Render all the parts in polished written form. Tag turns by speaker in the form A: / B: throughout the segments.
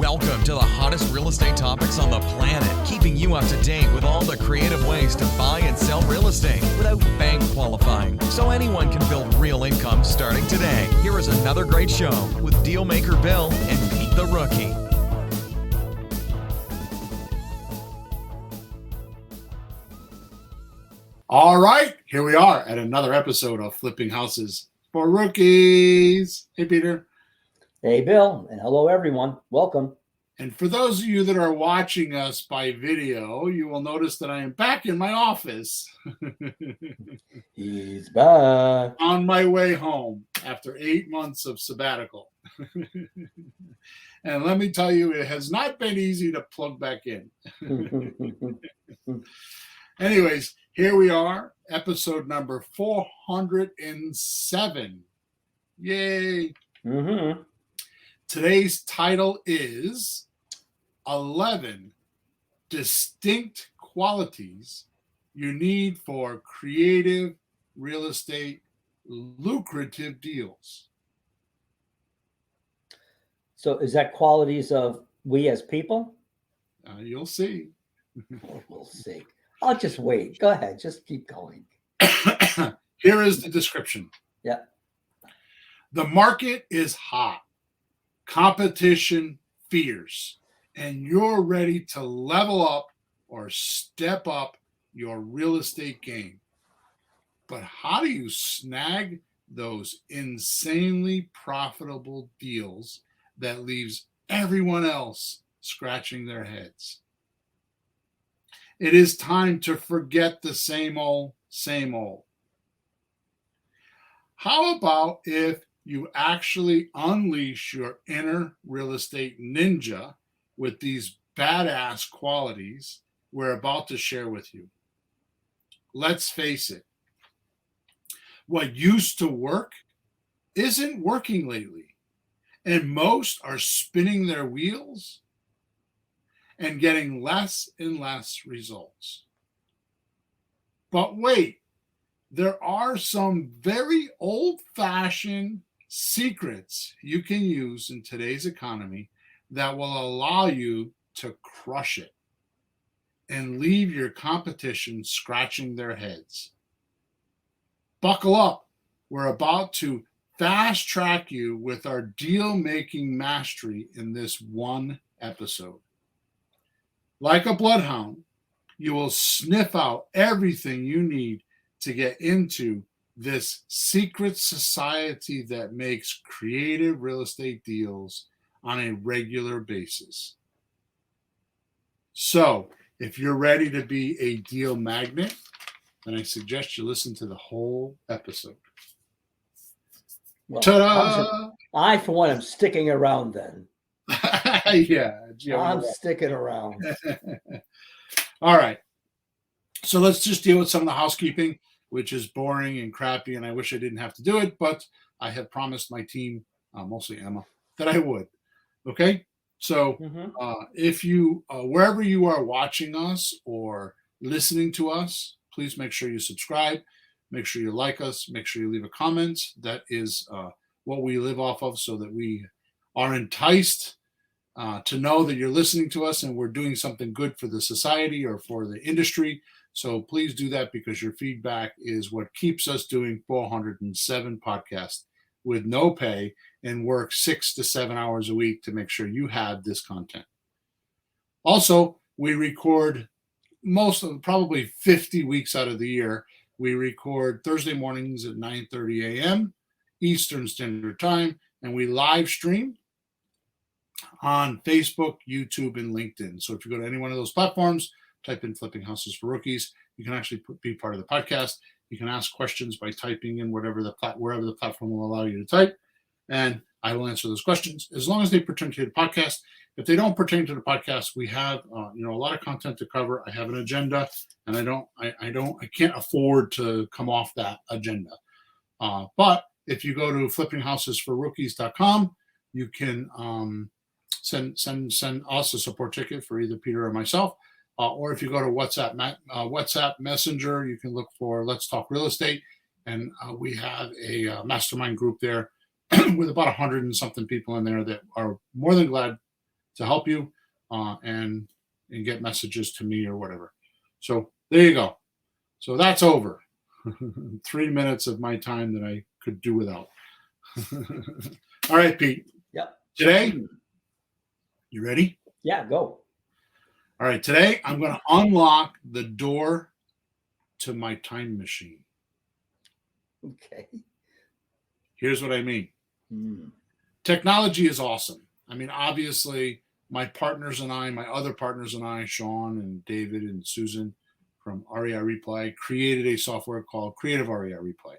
A: Welcome to the hottest real estate topics on the planet, keeping you up to date with all the creative ways to buy and sell real estate without bank qualifying, so anyone can build real income starting today. Here is another great show with Dealmaker Bill and Pete the Rookie.
B: All right, here we are at another episode of Flipping Houses for Rookies. Hey, Peter.
C: Hey, Bill, and hello, everyone. Welcome.
B: And for those of you that are watching us by video, you will notice that I am back in my office.
C: He's back.
B: On my way home after 8 months of sabbatical. And let me tell you, it has not been easy to plug back in. Anyways, here we are, episode number 407. Yay.
C: Mm-hmm.
B: Today's title is 11 Distinct Qualities You Need for Creative Real Estate Lucrative Deals.
C: So is that qualities of we as people?
B: You'll see.
C: We'll see. I'll just wait. Go ahead. Just keep going.
B: Here is the description.
C: Yeah.
B: The market is hot. Competition fierce. And you're ready to level up or step up your real estate game. But how do you snag those insanely profitable deals that leaves everyone else scratching their heads? It is time to forget the same old, same old. How about if you actually unleash your inner real estate ninja with these badass qualities we're about to share with you? Let's face it, what used to work isn't working lately, and most are spinning their wheels and getting less and less results. But wait, there are some very old-fashioned secrets you can use in today's economy that will allow you to crush it and leave your competition scratching their heads. Buckle up. We're about to fast track you with our deal-making mastery in this one episode. Like a bloodhound, you will sniff out everything you need to get into this secret society that makes creative real estate deals on a regular basis. So, if you're ready to be a deal magnet, then I suggest you listen to the whole episode.
C: Well,
B: Ta-da!
C: I, for one, am sticking around then.
B: Yeah.
C: I'm sticking around.
B: All right. So let's just deal with some of the housekeeping, which is boring and crappy, and I wish I didn't have to do it, but I have promised my team, mostly Emma, that I would. Okay? So if you, wherever you are watching us or listening to us, please make sure you subscribe, make sure you like us, make sure you leave a comment. That is what we live off of, so that we are enticed to know that you're listening to us and we're doing something good for the society or for the industry. So please do that, because your feedback is what keeps us doing 407 podcasts with no pay and work 6 to 7 hours a week to make sure you have this content. Also, we record probably 50 weeks out of the year. We record Thursday mornings at 9:30 a.m. Eastern Standard Time, and we live stream on Facebook, YouTube, and LinkedIn. So if you go to any one of those platforms, type in Flipping Houses for Rookies, you can actually be part of the podcast. You can ask questions by typing in wherever the platform will allow you to type, and I will answer those questions as long as they pertain to the podcast. If they don't pertain to the podcast, we have a lot of content to cover. I have an agenda, and I can't afford to come off that agenda. But if you go to flippinghousesforrookies.com, you can send us a support ticket for either Peter or myself. Or if you go to WhatsApp Messenger, you can look for Let's Talk Real Estate. And we have a mastermind group there with about 100 and something people in there that are more than glad to help you and get messages to me or whatever. So there you go. So that's over. 3 minutes of my time that I could do without. All right, Pete.
C: Yep.
B: Today, you ready?
C: Yeah, go.
B: All right, today I'm going to unlock the door to my time machine.
C: Okay.
B: Here's what I mean. Technology is awesome. I mean, obviously, my partners and I, my other partners and I, Sean and David and Susan from REI Replay, created a software called Creative REI Replay.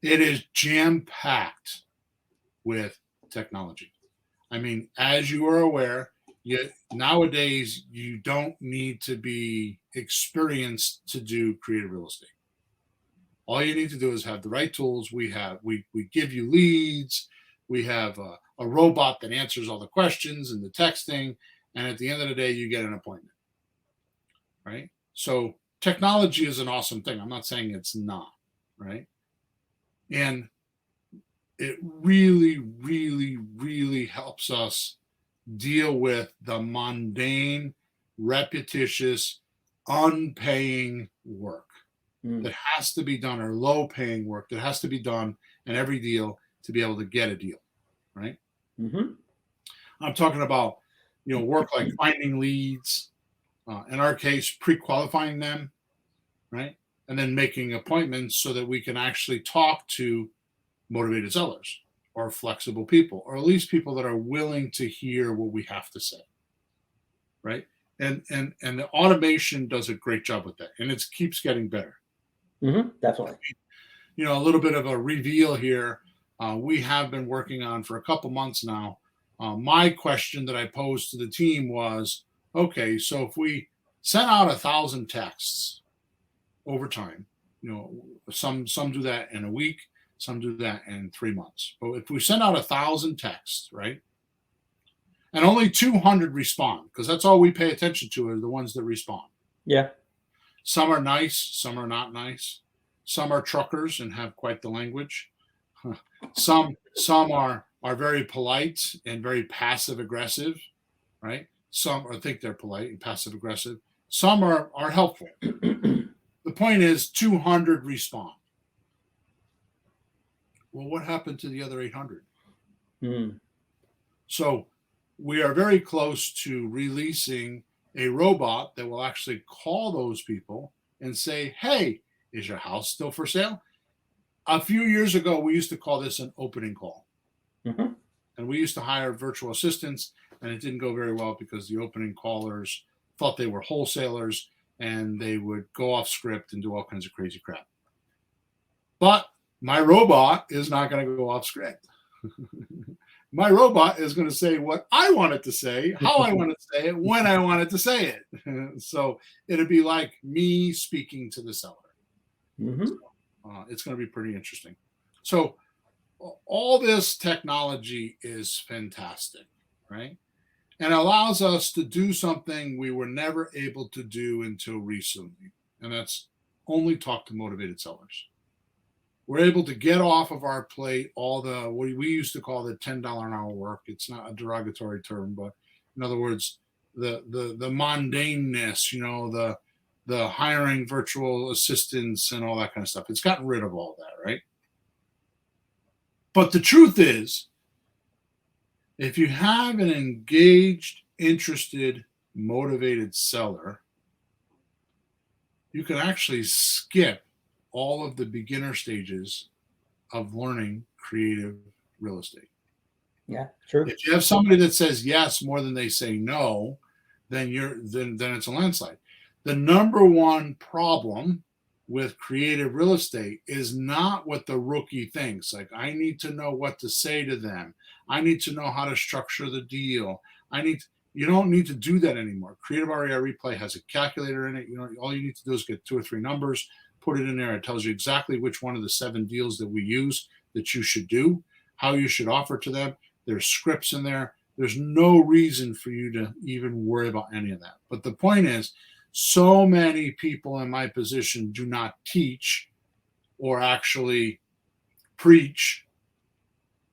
B: It is jam-packed with technology. I mean, as you are aware, nowadays you don't need to be experienced to do creative real estate. All you need to do is have the right tools. We give you leads. We have a robot that answers all the questions and the texting. And at the end of the day, you get an appointment, right? So technology is an awesome thing. I'm not saying it's not, right? And it really, really, really helps us deal with the mundane, repetitious, unpaying work that has to be done, or low-paying work that has to be done in every deal to be able to get a deal, right? I'm talking about, work like finding leads, in our case, pre-qualifying them, right? And then making appointments so that we can actually talk to motivated sellers or flexible people, or at least people that are willing to hear what we have to say, right? And the automation does a great job with that, and it keeps getting better.
C: Definitely.
B: A little bit of a reveal here. We have been working on for a couple months now. My question that I posed to the team was, okay, so if we sent out 1,000 texts over time, some do that in a week, some do that in 3 months. But if we send out 1,000 texts, right, and only 200 respond, because that's all we pay attention to are the ones that respond.
C: Yeah.
B: Some are nice, some are not nice. Some are truckers and have quite the language. Some are very polite and very passive aggressive, right? Some think they're polite and passive aggressive. Some are helpful. The point is 200 respond. Well, what happened to the other 800? So we are very close to releasing a robot that will actually call those people and say, hey, is your house still for sale? A few years ago, we used to call this an opening call. And we used to hire virtual assistants, and it didn't go very well because the opening callers thought they were wholesalers and they would go off script and do all kinds of crazy crap. But my robot is not going to go off script. My robot is going to say what I want it to say, how I want it to say it, when I want it to say it. So it'll be like me speaking to the seller. It's going to be pretty interesting. So all this technology is fantastic, right? And allows us to do something we were never able to do until recently. And that's only talk to motivated sellers. We're able to get off of our plate all the, what we used to call the $10 an hour work. It's not a derogatory term, but in other words, the mundaneness, the hiring virtual assistants and all that kind of stuff. It's gotten rid of all that, right? But the truth is, if you have an engaged, interested, motivated seller, you can actually skip all of the beginner stages of learning creative real estate.
C: Yeah, true.
B: If you have somebody that says yes more than they say no, then it's a landslide. The number one problem with creative real estate is not what the rookie thinks. Like, I need to know what to say to them. I need to know how to structure the deal. You don't need to do that anymore. Creative REI Replay has a calculator in it. All you need to do is get 2 or 3 numbers, put it in there. It tells you exactly which one of the 7 deals that we use that you should do, how you should offer to them. There's scripts in there. There's no reason for you to even worry about any of that. But the point is, so many people in my position do not teach or actually preach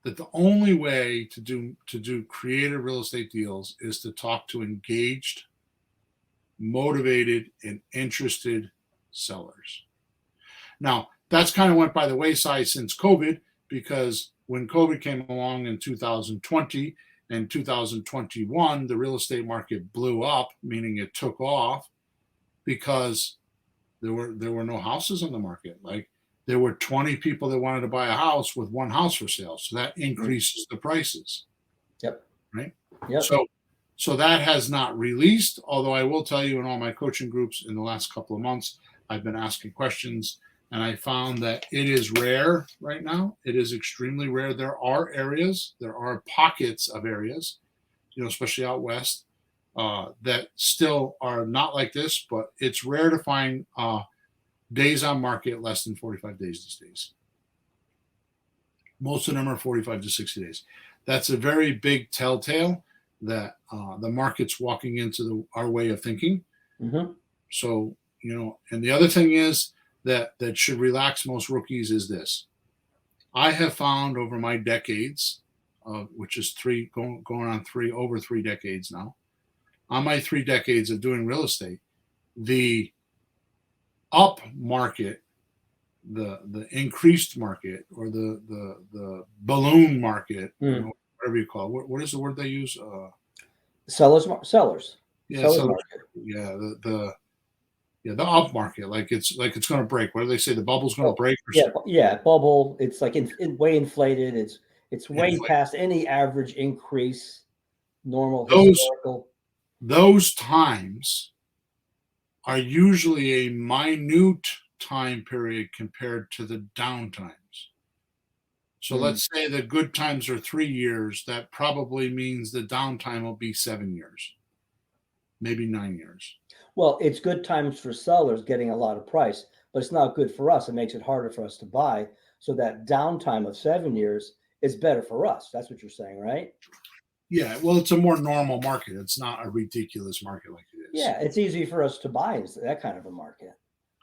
B: that the only way to do creative real estate deals is to talk to engaged, motivated, and interested sellers. Now, that's kind of went by the wayside since COVID, because when COVID came along in 2020 and 2021, the real estate market blew up, meaning it took off because there were no houses on the market. Like, there were 20 people that wanted to buy a house with one house for sale. So that increases the prices.
C: Yep.
B: Right.
C: Yep.
B: So that has not released, although I will tell you in all my coaching groups in the last couple of months, I've been asking questions, and I found that it is rare right now. It is extremely rare. There are pockets of areas, especially out west, that still are not like this, but it's rare to find days on market less than 45 days these days. Most of them are 45 to 60 days. That's a very big telltale that the market's walking into our way of thinking.
C: Mm-hmm.
B: So, and the other thing is that should relax most rookies is this. I have found over my decades, which is going on over 3 decades now, on my 3 decades of doing real estate, the up market, the increased market, or the balloon market, whatever you call it. What is the word they use?
C: Sellers.
B: Yeah,
C: Sellers
B: sellers,
C: market.
B: the up market, like it's going to break. What do they say? The bubble's going to break?
C: Yeah, bubble. It's like way inflated. It's way past any average increase. Normal historical.
B: Those times are usually a minute time period compared to the down times. So let's say the good times are 3 years. That probably means the downtime will be 7 years, maybe 9 years.
C: Well, it's good times for sellers getting a lot of price, but it's not good for us. It makes it harder for us to buy. So that downtime of 7 years is better for us. That's what you're saying, right?
B: Yeah. Well, it's a more normal market. It's not a ridiculous market like it is.
C: Yeah, it's easy for us to buy that kind of a market.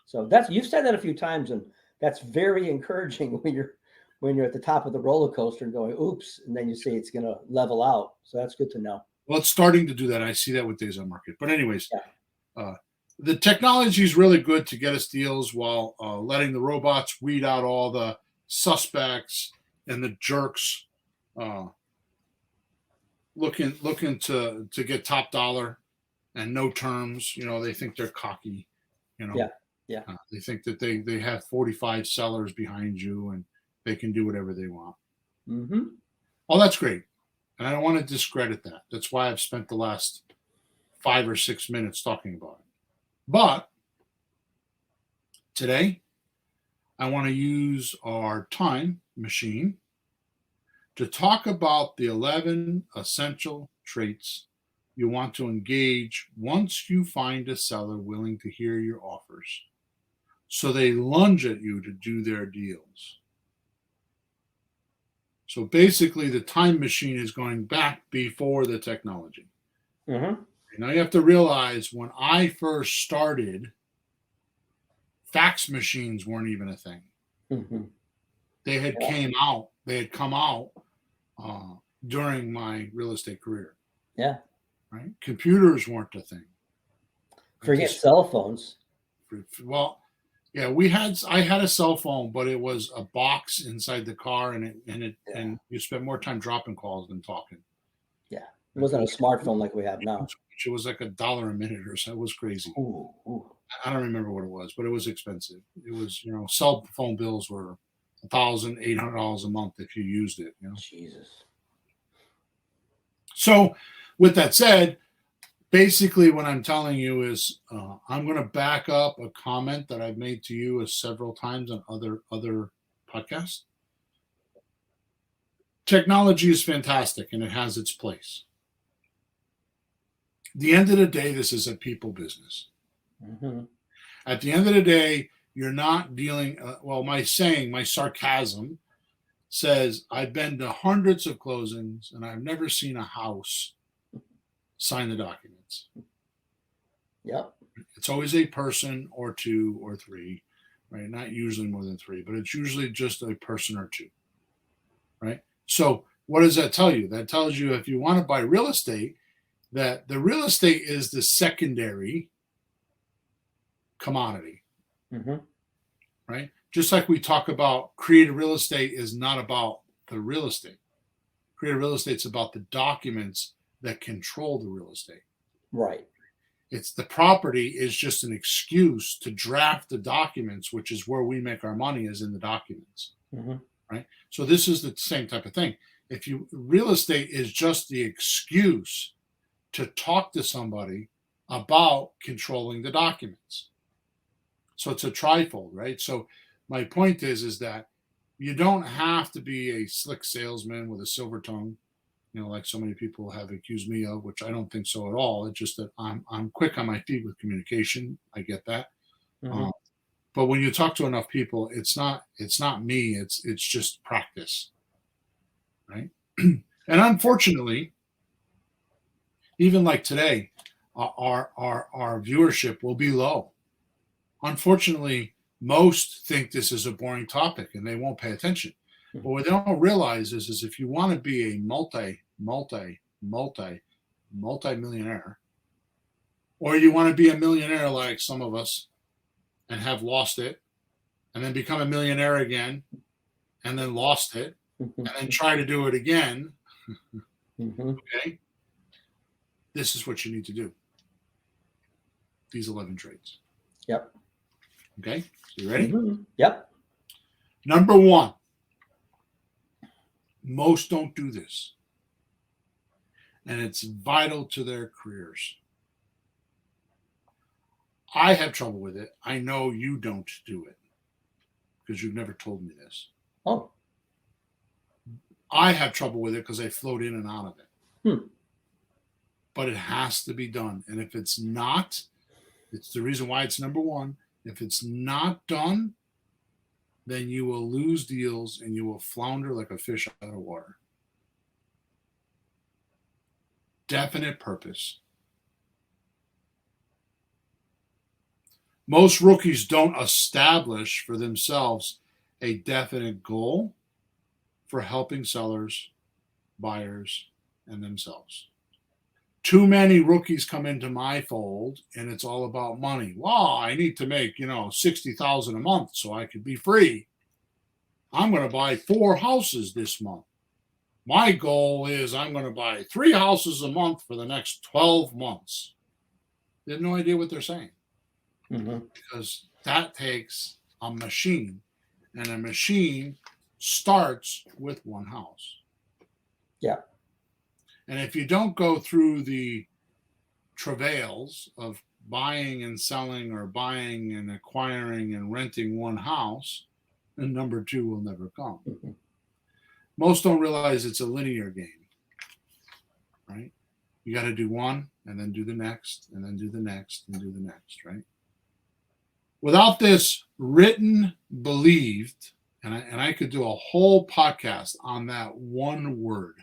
C: So you've said that a few times, and that's very encouraging when you're at the top of the roller coaster and going, oops, and then you see it's going to level out. So that's good to know.
B: Well, it's starting to do that. I see that with days on market. But anyways, the technology is really good to get us deals while letting the robots weed out all the suspects and the jerks looking to get top dollar and no terms. They think they're cocky.
C: Yeah.
B: They think that they have 45 sellers behind you and they can do whatever they want.
C: Mm-hmm.
B: Oh, that's great. And I don't want to discredit that. That's why I've spent the last 5 or 6 minutes talking about it. But today, I want to use our time machine to talk about the 11 essential traits you want to engage once you find a seller willing to hear your offers, so they lunge at you to do their deals. So basically, the time machine is going back before the technology.
C: Mm-hmm.
B: Now you have to realize, when I first started, fax machines weren't even a thing.
C: Mm-hmm.
B: They had come out during my real estate career.
C: Yeah.
B: Right. Computers weren't a thing.
C: Forget cell phones.
B: Well, yeah, I had a cell phone, but it was a box inside the car, and you spent more time dropping calls than talking.
C: Yeah. It wasn't a smartphone like we have now.
B: It was like $1 a minute or so. It was crazy.
C: Ooh.
B: I don't remember what it was, but it was expensive. It was, cell phone bills were $1,800 a month if you used it.
C: Jesus.
B: So, with that said, basically what I'm telling you is I'm going to back up a comment that I've made to you several times on other podcasts. Technology is fantastic and it has its place. At the end of the day, this is a people business.
C: Mm-hmm.
B: At the end of the day, you're not dealing, my sarcasm says, I've been to hundreds of closings and I've never seen a house sign the documents.
C: Yep.
B: It's always a person or 2 or 3, right? Not usually more than 3, but it's usually just a person or 2, right? So what does that tell you? That tells you if you want to buy real estate, that the real estate is the secondary commodity,
C: Mm-hmm.
B: right? Just like we talk about creative real estate is not about the real estate. Creative real estate is about the documents that control the real estate.
C: Right.
B: It's the property is just an excuse to draft the documents, which is where we make our money, is in the documents,
C: Mm-hmm.
B: right? So this is the same type of thing. If you real estate is just the excuse to talk to somebody about controlling the documents. So it's a trifold, right? So my point is that you don't have to be a slick salesman with a silver tongue, like so many people have accused me of, which I don't think so at all. It's just that I'm quick on my feet with communication. I get that.
C: Mm-hmm.
B: But when you talk to enough people, it's not me. It's just practice, right? And unfortunately, even like today, our viewership will be low. Unfortunately, most think this is a boring topic and they won't pay attention. But what they don't realize is if you want to be a multi-millionaire, or you want to be a millionaire like some of us and have lost it, and then become a millionaire again, and then lost it, and then try to do it again,
C: Mm-hmm.
B: okay? This is what you need to do. These 11 traits.
C: Yep.
B: Okay, so you ready?
C: Mm-hmm. Yep.
B: Number 1. Most don't do this. And it's vital to their careers. I have trouble with it. I know you don't do it because you've never told me this.
C: Oh.
B: I have trouble with it because I float in and out of it. But it has to be done. And if it's not, it's the reason why it's number 1. If it's not done, then you will lose deals and you will flounder like a fish out of water. Definite purpose. Most rookies don't establish for themselves a definite goal for helping sellers, buyers, and themselves. Too many rookies come into my fold and it's all about money. Well, I need to make, $60,000 a month so I could be free. I'm going to buy 4 houses this month. My goal is I'm going to buy 3 houses a month for the next 12 months. They have no idea what they're saying.
C: Mm-hmm.
B: Because that takes a machine, and a machine starts with 1 house.
C: Yeah.
B: And if you don't go through the travails of buying and selling or buying and acquiring and renting 1 house, then number 2 will never come.
C: Mm-hmm.
B: Most don't realize it's a linear game, right? You got to do 1 and then do the next and then do the next and do the next, right? Without this written, believed, and I could do a whole podcast on that one word.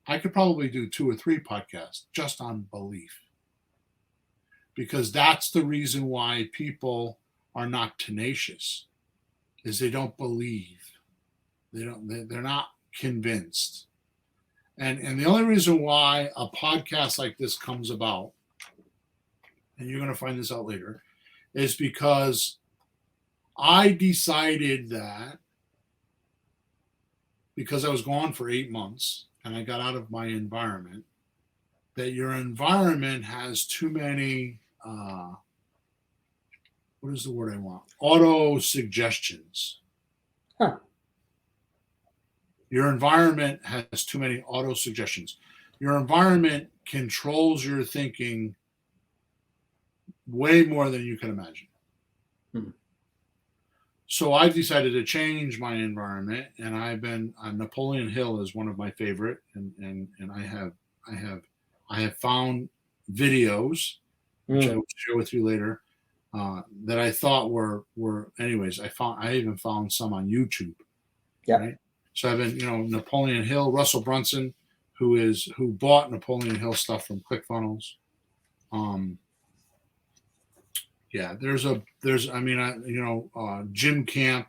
B: I could probably do 2 or 3 podcasts just on belief. Because that's the reason why people are not tenacious, is they don't believe. They're not convinced. And the only reason why a podcast like this comes about, and you're going to find this out later, is because I decided that because I was gone for 8 months and I got out of my environment, that your environment has too many, what is the word I want? Auto suggestions.
C: Huh.
B: Your environment has too many auto suggestions. Your environment controls your thinking way more than you can imagine. So I've decided to change my environment, and I've been Napoleon Hill is one of my favorite, and I have found videos which I will share with you later that I thought were anyways. I even found some on YouTube.
C: Yeah.
B: Right? So I've been Napoleon Hill, Russell Brunson, who bought Napoleon Hill stuff from ClickFunnels. Yeah, there's Jim Camp,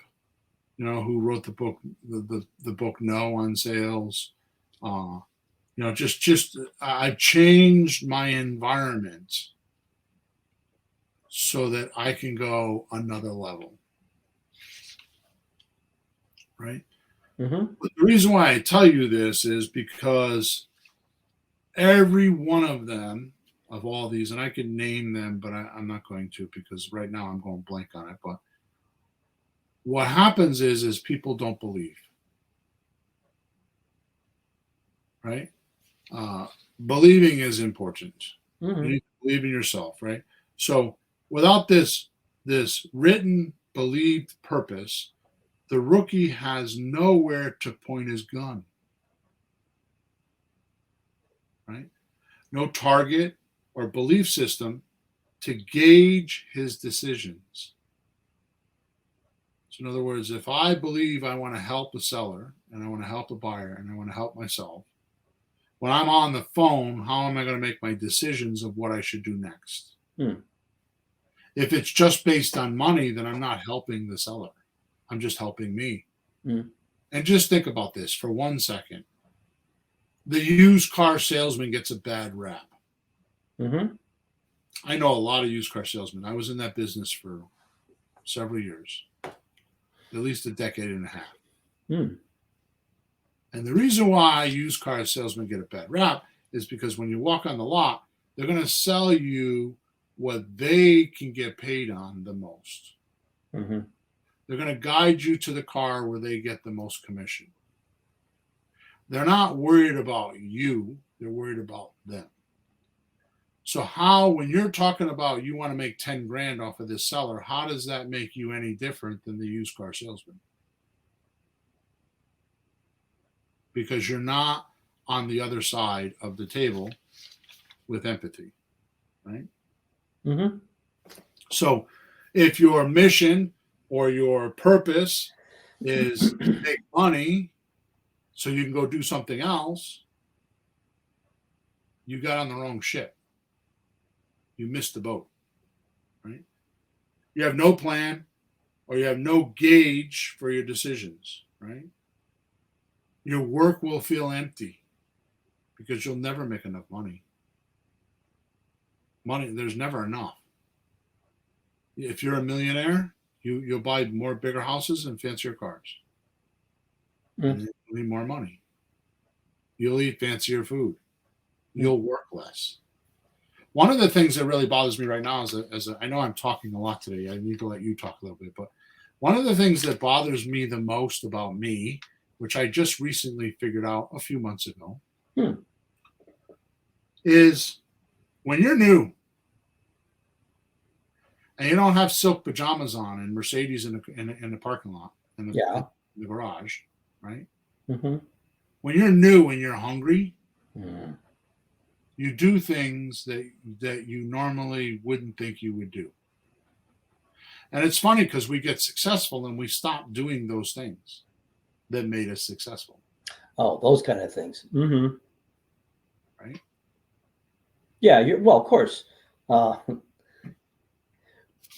B: who wrote the book, the book No on Sales. Just I've changed my environment so that I can go another level. Right.
C: Mm-hmm.
B: But the reason why I tell you this is because every one of them, of all these, and I could name them, but I'm not going to because right now I'm going blank on it. But what happens is people don't believe. Right. Believing is important.
C: Mm-hmm.
B: You need to believe in yourself, right? So without this written, believed purpose, the rookie has nowhere to point his gun. Right? No target or belief system to gauge his decisions. So in other words, if I believe I want to help a seller and I want to help a buyer and I want to help myself, when I'm on the phone, how am I going to make my decisions of what I should do next? If it's just based on money, then I'm not helping the seller. I'm just helping me. And just think about this for 1 second. The used car salesman gets a bad rap.
C: Mm-hmm.
B: I know a lot of used car salesmen. I was in that business for several years, at least a decade and a half. And the reason why used car salesmen get a bad rap is because when you walk on the lot, they're going to sell you what they can get paid on the most.
C: Mm-hmm.
B: They're going to guide you to the car where they get the most commission. They're not worried about you. They're worried about them. So how, when you're talking about you want to make 10 grand off of this seller, how does that make you any different than the used car salesman? Because you're not on the other side of the table with empathy, right?
C: Mm-hmm.
B: So if your mission or your purpose is to make money so you can go do something else, you got on the wrong ship. You missed the boat, right? You have no plan or you have no gauge for your decisions, right? Your work will feel empty because you'll never make enough money. There's never enough. If you're a millionaire, you'll buy more bigger houses and fancier cars. And you'll need more money. You'll eat fancier food. You'll work less. One of the things that really bothers me right now is I know I'm talking a lot today. I need to let you talk a little bit, but one of the things that bothers me the most about me, which I just recently figured out a few months ago, is when you're new and you don't have silk pajamas on and Mercedes in the parking lot, in the garage, right?
C: Mm-hmm.
B: When you're new and you're hungry, you do things that you normally wouldn't think you would do. And it's funny because we get successful and we stop doing those things that made us successful.
C: Oh, those kind of things. Mm-hmm.
B: Right?
C: Yeah, well, of course.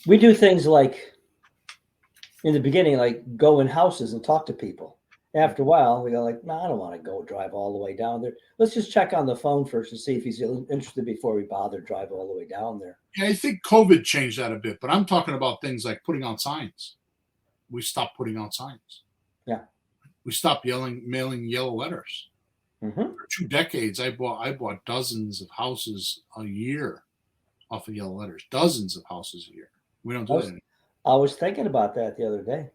C: We do things like in the beginning, like go in houses and talk to people. After a while, we go like, no, I don't want to go drive all the way down there. Let's just check on the phone first to see if he's interested before we bother drive all the way down there.
B: Yeah, I think COVID changed that a bit, but I'm talking about things like putting out signs. We stopped putting out signs.
C: Yeah.
B: We stopped mailing yellow letters.
C: Mm-hmm.
B: For 2 decades, I bought dozens of houses a year off of yellow letters. Dozens of houses a year. We don't do that anymore.
C: I was thinking about that the other day.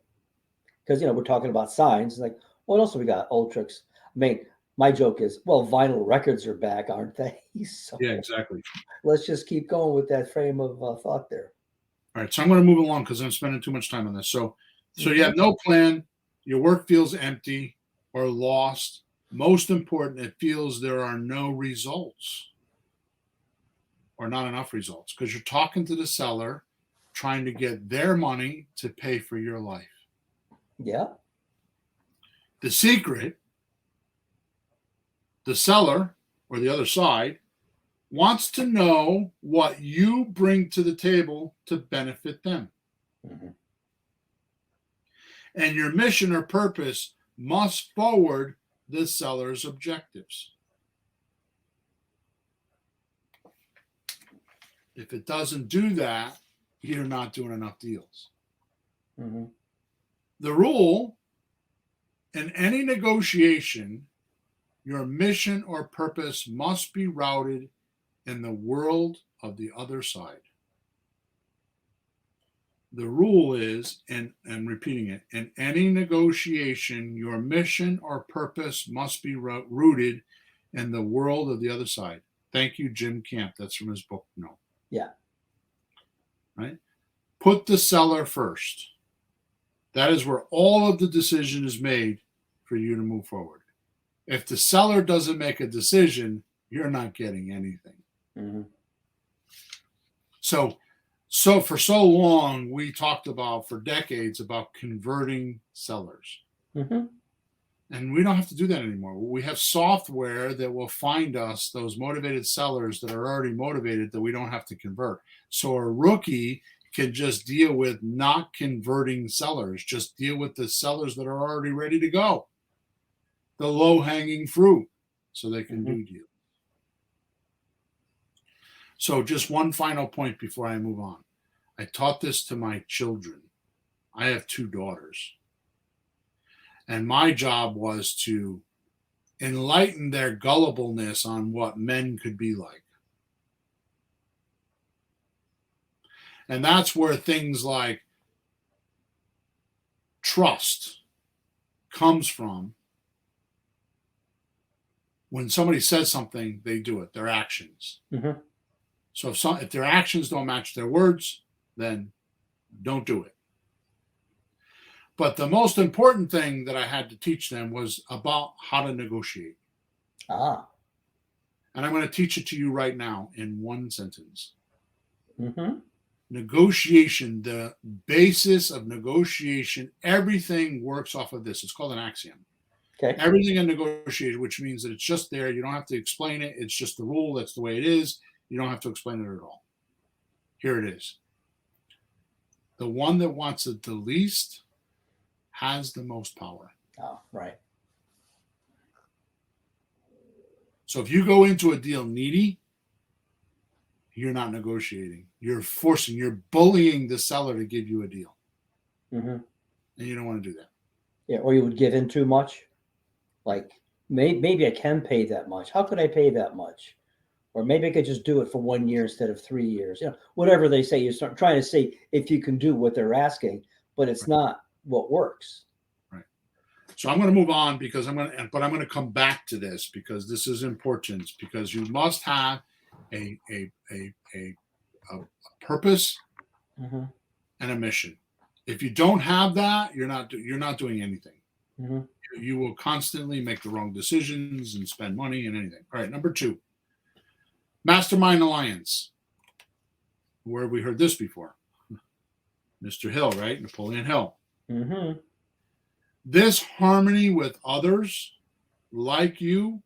C: Because, we're talking about signs. Like, what else have we got? Old tricks. I mean, my joke is, well, vinyl records are back, aren't they? So
B: yeah, exactly.
C: Let's just keep going with that frame of thought there.
B: All right, so I'm going to move along because I'm spending too much time on this. So you have no plan. Your work feels empty or lost. Most important, it feels there are no results or not enough results because you're talking to the seller, trying to get their money to pay for your life.
C: Yeah.
B: The secret, the seller or the other side wants to know what you bring to the table to benefit them.
C: Mm-hmm.
B: And your mission or purpose must forward the seller's objectives. If it doesn't do that, you're not doing enough deals.
C: Mm-hmm.
B: The rule in any negotiation, your mission or purpose must be routed in the world of the other side. The rule is, and I'm repeating it, in any negotiation, your mission or purpose must be rooted in the world of the other side. Thank you, Jim Camp. That's from his book, No.
C: Yeah.
B: Right? Put the seller first. That is where all of the decision is made for you to move forward. If the seller doesn't make a decision, you're not getting anything.
C: Mm-hmm.
B: So for so long, we talked about, for decades, about converting sellers.
C: Mm-hmm.
B: And we don't have to do that anymore. We have software that will find us those motivated sellers that are already motivated that we don't have to convert. So a rookie can just deal with not converting sellers, just deal with the sellers that are already ready to go, the low-hanging fruit, so they can do deals. So just one final point before I move on. I taught this to my children. I have 2 daughters. And my job was to enlighten their gullibleness on what men could be like. And that's where things like trust comes from. When somebody says something, they do it, their actions.
C: Mm-hmm.
B: So if their actions don't match their words, then don't do it. But the most important thing that I had to teach them was about how to negotiate.
C: Ah.
B: And I'm going to teach it to you right now in one sentence.
C: Mm-hmm.
B: Negotiation, the basis of negotiation, everything works off of this. It's called an axiom.
C: Okay.
B: Everything in negotiation, which means that it's just there. You don't have to explain it. It's just the rule. That's the way it is. You don't have to explain it at all. Here it is. The one that wants it the least has the most power.
C: Oh, right.
B: So if you go into a deal needy, you're not negotiating. You're bullying the seller to give you a deal.
C: Mm-hmm.
B: And you don't want to do that.
C: Yeah, or you would give in too much. Like, maybe I can pay that much. How could I pay that much? Or maybe I could just do it for 1 year instead of 3 years. You know, whatever they say, you start trying to say if you can do what they're asking, but it's not what works.
B: Right. So I'm going to move on but I'm going to come back to this because this is important, because you must have a purpose
C: Mm-hmm.
B: and a mission. If you don't have that, you're not doing anything.
C: Mm-hmm.
B: You will constantly make the wrong decisions and spend money and anything. All right, number 2. Mastermind Alliance. Where have we heard this before? Mr. Hill, right? Napoleon Hill.
C: Mm-hmm.
B: This harmony with others like you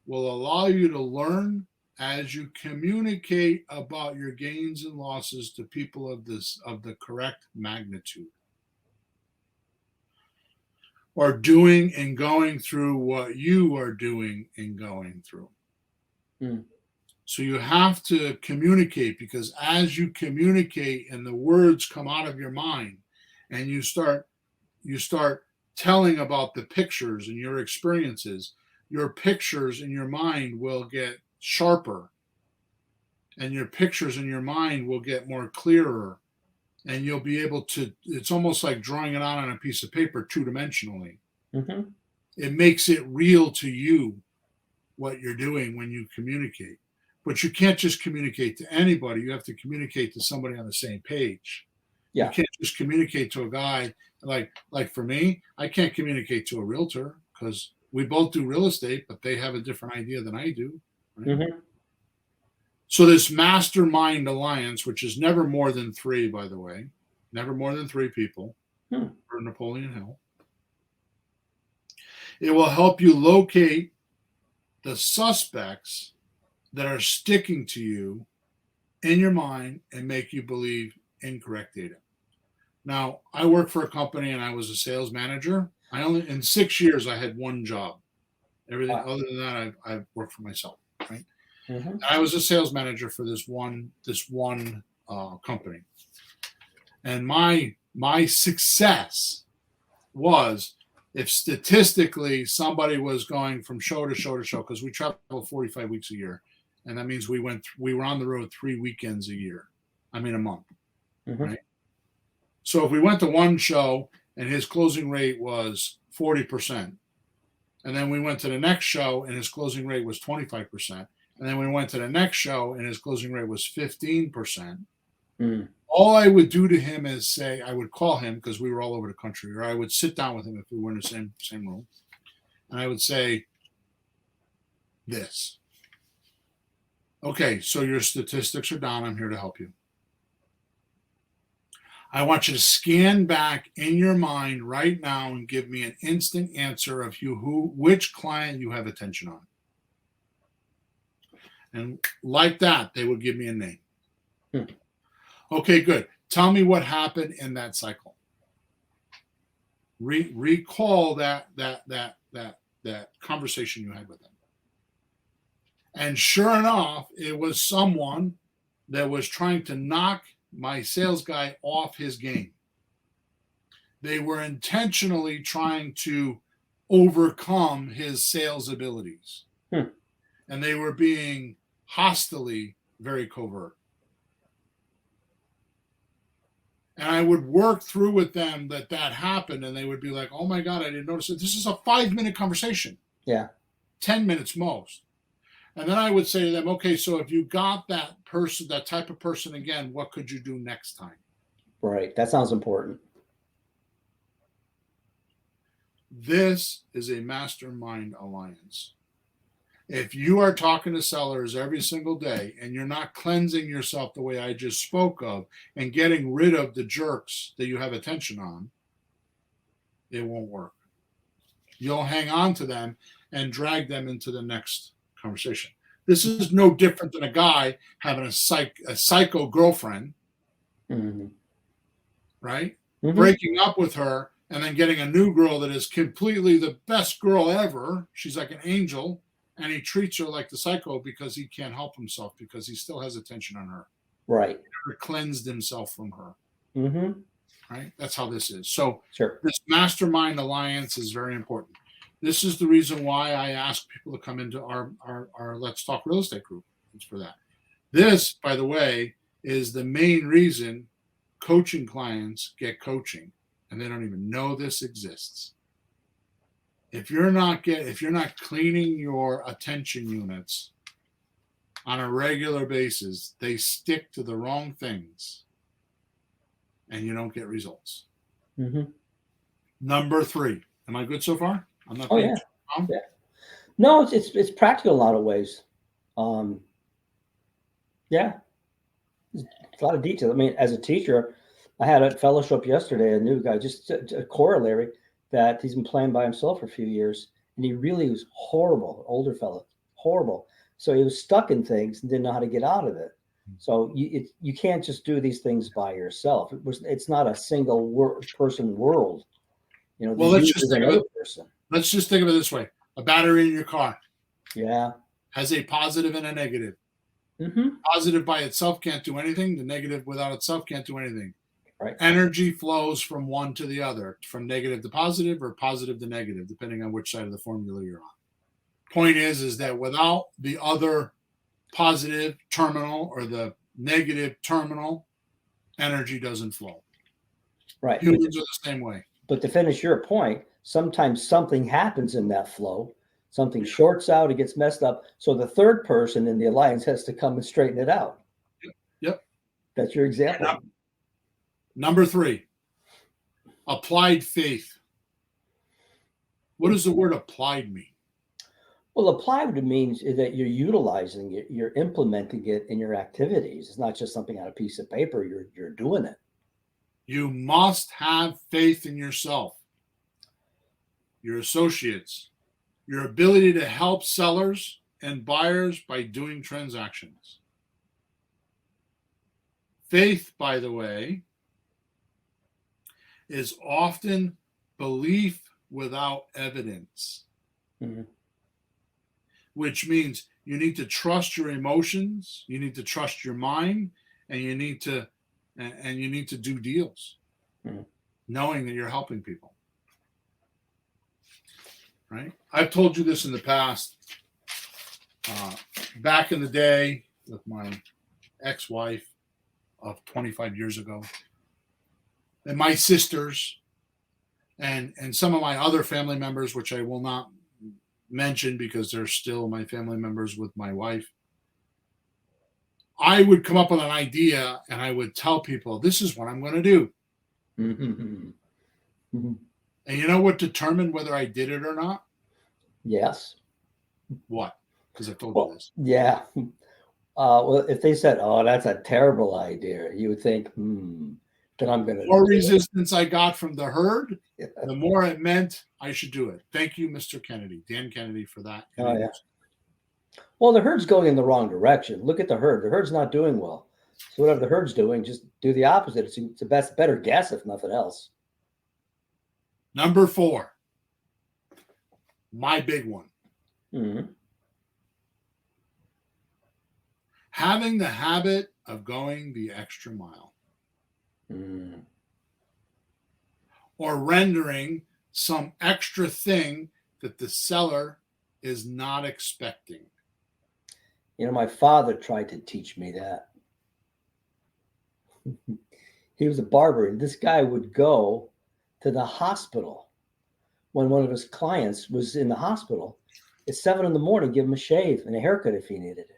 B: will allow you to learn as you communicate about your gains and losses to people of the correct magnitude. Or doing and going through what you are doing and going through.
C: Mm.
B: So you have to communicate, because as you communicate and the words come out of your mind and you start telling about the pictures and your experiences, your pictures in your mind will get sharper and your pictures in your mind will get more clearer, and you'll be able to, it's almost like drawing it out on a piece of paper 2-dimensionally.
C: Mm-hmm.
B: It makes it real to you what you're doing when you communicate. But you can't just communicate to anybody. You have to communicate to somebody on the same page.
C: Yeah.
B: You can't just communicate to a guy like for me, I can't communicate to a realtor because we both do real estate, but they have a different idea than I do. Right?
C: Mm-hmm.
B: So this mastermind alliance, which is never more than 3, by the way, never more than 3 people, for Napoleon Hill. It will help you locate the suspects that are sticking to you in your mind and make you believe incorrect data. Now, I worked for a company and I was a sales manager. In 6 years, I had one job. Everything other than that, I've worked for myself, right?
C: Mhm.
B: I was a sales manager for this one company, and my success was if statistically somebody was going from show to show to show, because we travel 45 weeks a year, and that means we were on the road 3 weekends a month,
C: Mhm.
B: right? So if we went to one show and his closing rate was 40%, and then we went to the next show and his closing rate was 25%, and then we went to the next show and his closing rate was 15%,
C: Mm.
B: all I would do to him is say, I would call him because we were all over the country, or I would sit down with him if we were in the same room, and I would say this. Okay, so your statistics are down. I'm here to help you. I want you to scan back in your mind right now and give me an instant answer of which client you have attention on. And like that, they would give me a name. Okay, good. Tell me what happened in that cycle. Recall that conversation you had with them. And sure enough, it was someone that was trying to knock my sales guy off his game. They were intentionally trying to overcome his sales abilities. And they were being hostily very covert. And I would work through with them that happened, and they would be like, oh my God, I didn't notice it. This is a 5-minute conversation.
C: Yeah.
B: 10 minutes most. And then I would say to them, okay, so if you got that type of person again, what could you do next time?
C: Right. That sounds important.
B: This is a mastermind alliance. If you are talking to sellers every single day and you're not cleansing yourself the way I just spoke of and getting rid of the jerks that you have attention on, it won't work. You'll hang on to them and drag them into the next conversation. This is no different than a guy having a psycho girlfriend, right?
C: Mm-hmm.
B: Breaking up with her and then getting a new girl that is completely the best girl ever. She's like an angel, and he treats her like the psycho because he can't help himself because he still has attention on her.
C: Right.
B: He never cleansed himself from her.
C: Mm-hmm.
B: Right? That's how this is. So
C: Sure.
B: This mastermind alliance is very important. This is the reason why I ask people to come into our Let's Talk Real Estate group. It's for that. This, by the way, is the main reason coaching clients get coaching, and they don't even know this exists. If you're not cleaning your attention units on a regular basis, they stick to the wrong things, and you don't get results.
C: Mm-hmm.
B: Number 3. Am I good so far? I'm not.
C: Oh yeah. Yeah. No, it's practical in a lot of ways. Yeah. There's a lot of detail. I mean, as a teacher, I had a fellowship yesterday, a new guy, just a corollary that he's been playing by himself for a few years, and he really was horrible, older fellow, horrible. So he was stuck in things and didn't know how to get out of it. So you can't just do these things by yourself. It's not a single person world. You know,
B: well, let's just think of it this way: a battery in your car, has a positive and a negative.
C: Mm-hmm.
B: Positive by itself can't do anything. The negative without itself can't do anything.
C: Right.
B: Energy flows from one to the other, from negative to positive or positive to negative, depending on which side of the formula you're on. Point is that without the other positive terminal or the negative terminal, energy doesn't flow.
C: Right.
B: Humans are the same way.
C: But to finish your point, sometimes something happens in that flow. Something shorts out, it gets messed up. So the third person in the alliance has to come and straighten it out.
B: Yep.
C: That's your example.
B: Number 3, applied faith. What does the word applied mean?
C: Well, applied means that you're utilizing it, you're implementing it in your activities. It's not just something on a piece of paper, you're doing it.
B: You must have faith in yourself, your associates, your ability to help sellers and buyers by doing transactions. Faith, by the way, is often belief without evidence, which means you need to trust your emotions, you need to trust your mind, and you need to do deals, knowing that you're helping people. Right? I've told you this in the past. Back in the day with my ex-wife of 25 years ago, and my sisters and some of my other family members, which I will not mention because they're still my family members with my wife, I would come up with an idea and I would tell people, this is what I'm going to do. And you know what determined whether I did it or not?
C: Yes.
B: What? Because I told you this.
C: Yeah. Well, if they said, "Oh, that's a terrible idea," you would think, then I'm going to.
B: The more resistance I got from the herd, the more it meant I should do it. Thank you, Mr. Kennedy, Dan Kennedy, for that.
C: Oh, yeah. Well, the herd's going in the wrong direction. Look at the herd. The herd's not doing well. So whatever the herd's doing, just do the opposite. It's a better guess, if nothing else.
B: Number 4, my big one. Having the habit of going the extra mile. Or rendering some extra thing that the seller is not expecting.
C: You know, my father tried to teach me that. He was a barber, and this guy would go to the hospital when one of his clients was in the hospital at 7 a.m, give him a shave and a haircut if he needed it.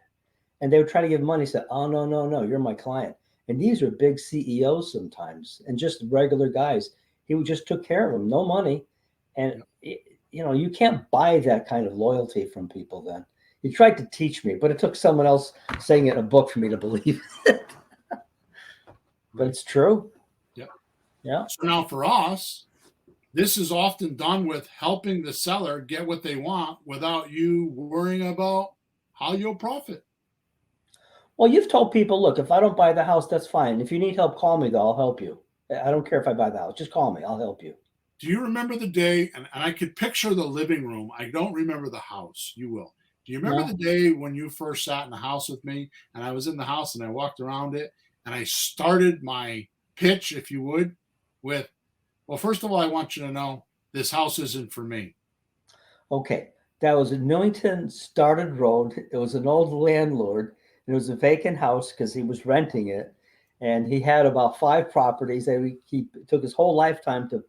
C: And they would try to give him money. He said, "Oh, no, you're my client." And these are big CEOs sometimes and just regular guys. He would just took care of them, no money. And, you can't buy that kind of loyalty from people then. He tried to teach me, but it took someone else saying it in a book for me to believe it. But it's true.
B: Yep.
C: Yeah.
B: So now for us, this is often done with helping the seller get what they want without you worrying about how you'll profit.
C: Well, you've told people, look, if I don't buy the house, that's fine. If you need help, call me, though. I'll help you. I don't care if I buy the house. Just call me. I'll help you.
B: Do you remember the day, and I could picture the living room. I don't remember the house. You will. Do you remember the day when you first sat in the house with me, and I was in the house, and I walked around it, and I started my pitch, if you would, with, well, first of all, I want you to know this house isn't for me.
C: Okay. That was in Millington Started Road. It was an old landlord. It was a vacant house because he was renting it, and he had about 5 properties that he took his whole lifetime to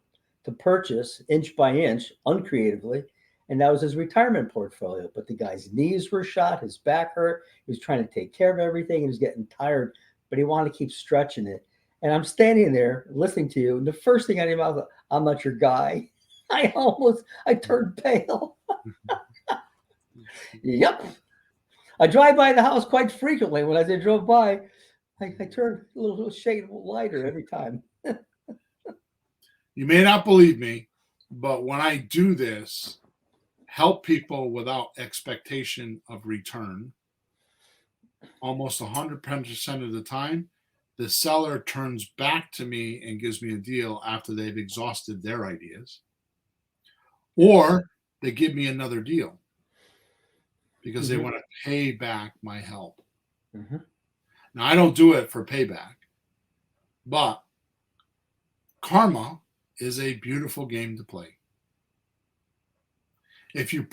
C: purchase inch by inch, uncreatively, and that was his retirement portfolio. But the guy's knees were shot, his back hurt, he was trying to take care of everything, and he was getting tired, but he wanted to keep stretching it. And I'm standing there listening to you, and the first thing out of your mouth, "I'm not your guy." I turned pale. Yep. I drive by the house quite frequently. When I drove by, I turned a little shade lighter every time.
B: You may not believe me, but when I do this, help people without expectation of return, almost 100% of the time, the seller turns back to me and gives me a deal after they've exhausted their ideas, or they give me another deal because they want to pay back my help. Now, I don't do it for payback, but karma is a beautiful game to play. If you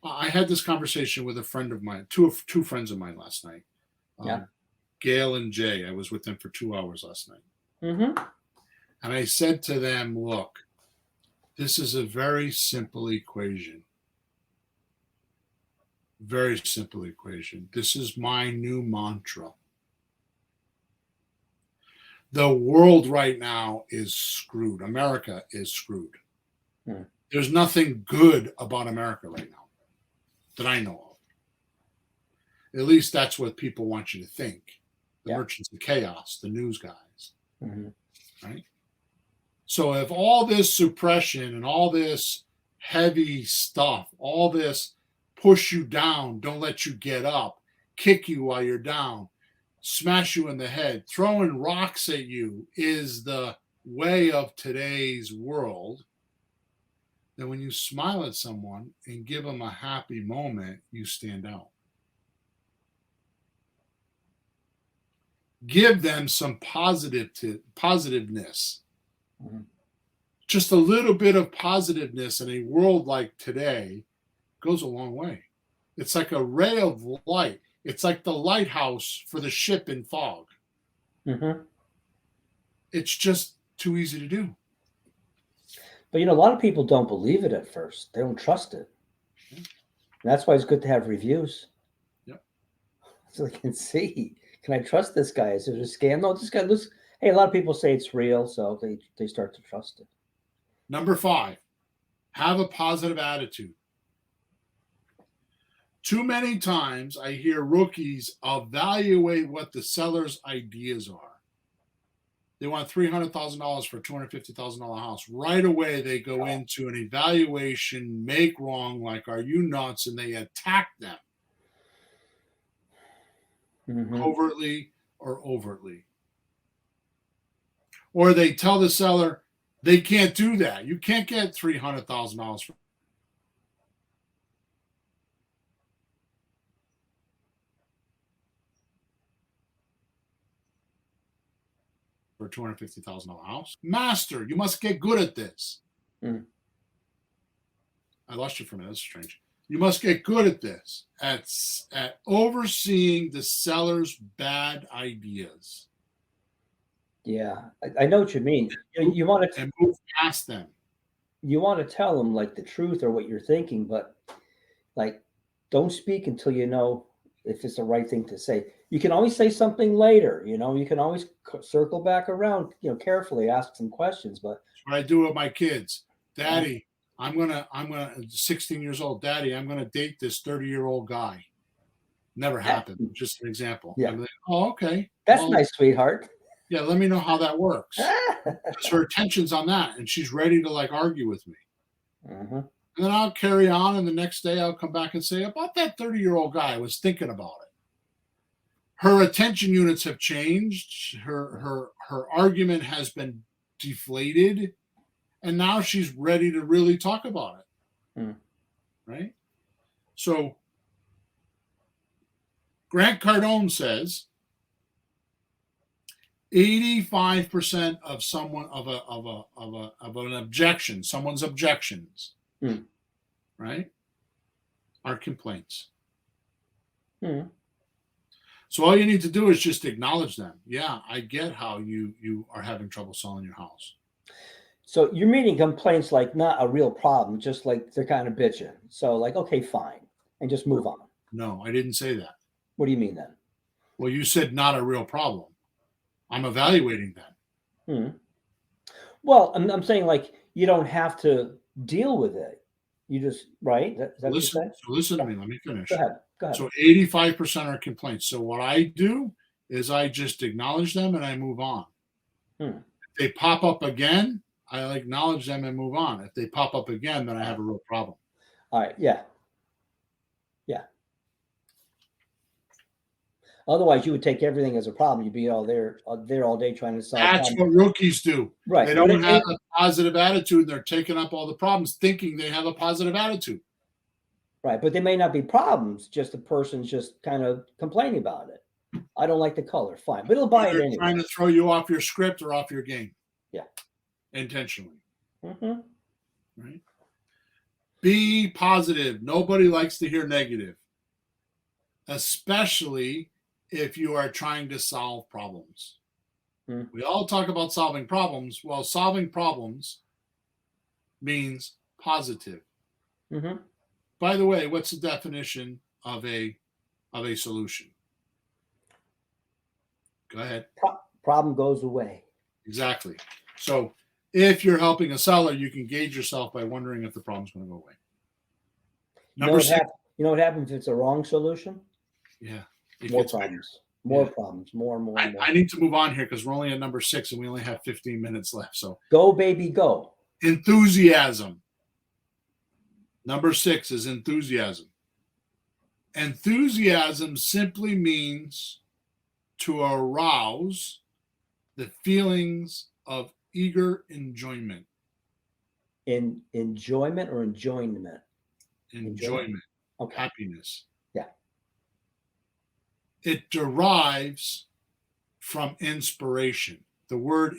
B: I had this conversation with a friend of mine, two friends of mine last night. Gail and Jay. I was with them for 2 hours last night. And I said to them, look, this is a very simple equation. Very simple equation. This is my new mantra. The world right now is screwed. America is screwed. There's nothing good about America right now that I know of. At least that's what people want you to think. The merchants of chaos, the news guys. Right? So if all this suppression and all this heavy stuff, all this push you down, don't let you get up, kick you while you're down, smash you in the head, throwing rocks at you is the way of today's world, then when you smile at someone and give them a happy moment, you stand out. Give them some positiveness.
C: Mm-hmm.
B: Just a little bit of positiveness in a world like today goes a long way. It's like a ray of light. It's like the lighthouse for the ship in fog.
C: Mm-hmm.
B: It's just too easy to do.
C: But a lot of people don't believe it at first. They don't trust it.
B: Yeah.
C: That's why it's good to have reviews.
B: Yep.
C: So they can see, can I trust this guy? Is it a scam? No, this guy looks. Hey, a lot of people say it's real, so they start to trust it.
B: Number 5, have a positive attitude. Too many times I hear rookies evaluate what the seller's ideas are. They want $300,000 for a $250,000 house. Right away, they go into an evaluation, make wrong, like, are you nuts? And they attack them covertly or overtly. Or they tell the seller, they can't do that. You can't get $300,000 for a $250,000 house. Master, you must get good at this.
C: Mm.
B: I lost you for a minute. That's strange. You must get good at this, at overseeing the seller's bad ideas.
C: Yeah, I know what you mean. You want to
B: and move past them.
C: You want to tell them like the truth or what you're thinking, but like don't speak until you know if it's the right thing to say. You can always say something later. You can always circle back around. Carefully ask some questions. But
B: that's what I do with my kids. Daddy, I'm gonna 16 years old. Daddy, I'm gonna date this 30-year-old guy. Never happened. Just an example.
C: Yeah.
B: I'm like, oh, okay.
C: That's nice, sweetheart.
B: Yeah, let me know how that works. Because her attention's on that, and she's ready to argue with me.
C: Mm-hmm.
B: And then I'll carry on, and the next day I'll come back and say, about that 30-year-old guy, I was thinking about it. Her attention units have changed. Her argument has been deflated, and now she's ready to really talk about it.
C: Mm.
B: Right? So Grant Cardone says 85% of an objection, someone's objections, right, are complaints. So all you need to do is just acknowledge them. Yeah, I get how you are having trouble selling your house.
C: So you're meaning complaints like not a real problem, just like they're kind of bitching. So like, okay, fine, and just move on.
B: No, I didn't say that.
C: What do you mean then?
B: Well, you said not a real problem. I'm evaluating that.
C: Well, I'm saying like you don't have to deal with it. You just right. Is that
B: Listen,
C: what
B: so listen to me. Let me finish.
C: Go ahead.
B: So 85% are complaints. So what I do is I just acknowledge them and I move on. If they pop up again, I acknowledge them and move on. If they pop up again, then I have a real problem.
C: All right. Yeah. Otherwise, you would take everything as a problem. You'd be all there all day trying to solve.
B: That's what rookies do.
C: Right.
B: They don't have a positive attitude. They're taking up all the problems, thinking they have a positive attitude.
C: Right, but they may not be problems. Just the person's just kind of complaining about it. I don't like the color. Fine, but it'll buy it anyway.
B: Trying to throw you off your script or off your game.
C: Yeah.
B: Intentionally.
C: Right.
B: Be positive. Nobody likes to hear negative, especially if you are trying to solve problems. We all talk about solving problems. Well, solving problems means positive. By the way, what's the definition of a solution? Go ahead.
C: Problem goes away.
B: Exactly. So if you're helping a seller, you can gauge yourself by wondering if the problem's going to go away. Number 6.
C: You know what happens if it's a wrong solution?
B: Yeah.
C: More problems. More problems. More.
B: I need to move on here because we're only at number 6 and we only have 15 minutes left. So
C: go, baby, go.
B: Enthusiasm. Number 6 is enthusiasm. Enthusiasm simply means to arouse the feelings of eager enjoyment.
C: In enjoyment or enjoyment?
B: Enjoyment.
C: Okay.
B: Happiness.
C: Yeah.
B: It derives from inspiration. The word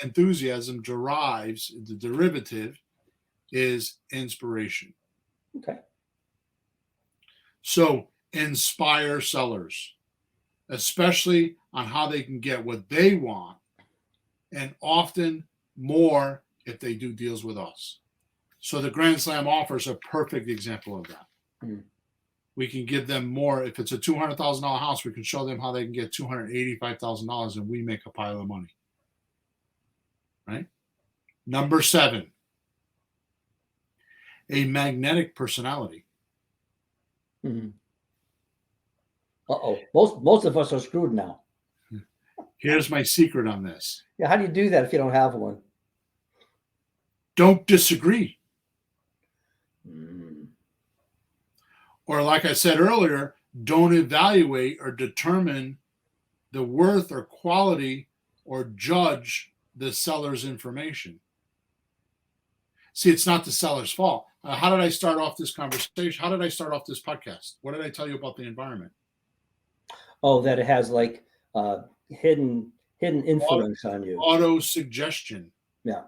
B: enthusiasm derives, the derivative is inspiration.
C: Okay.
B: So inspire sellers, especially on how they can get what they want, and often more if they do deals with us. So the Grand Slam offer is a perfect example of that.
C: Mm.
B: We can give them more. If it's a $200,000 house, we can show them how they can get $285,000 and we make a pile of money. Right? Number 7, a magnetic personality.
C: Mm-hmm. Most of us are screwed now.
B: Here's my secret on this.
C: Yeah, how do you do that if you don't have one?
B: Don't disagree.
C: Mm.
B: Or like I said earlier, don't evaluate or determine the worth or quality or judge the seller's information. See, it's not the seller's fault. How did I start off this conversation? How did I start off this podcast? What did I tell you about the environment?
C: Oh, that it has like hidden influence on you.
B: Auto suggestion.
C: Yeah.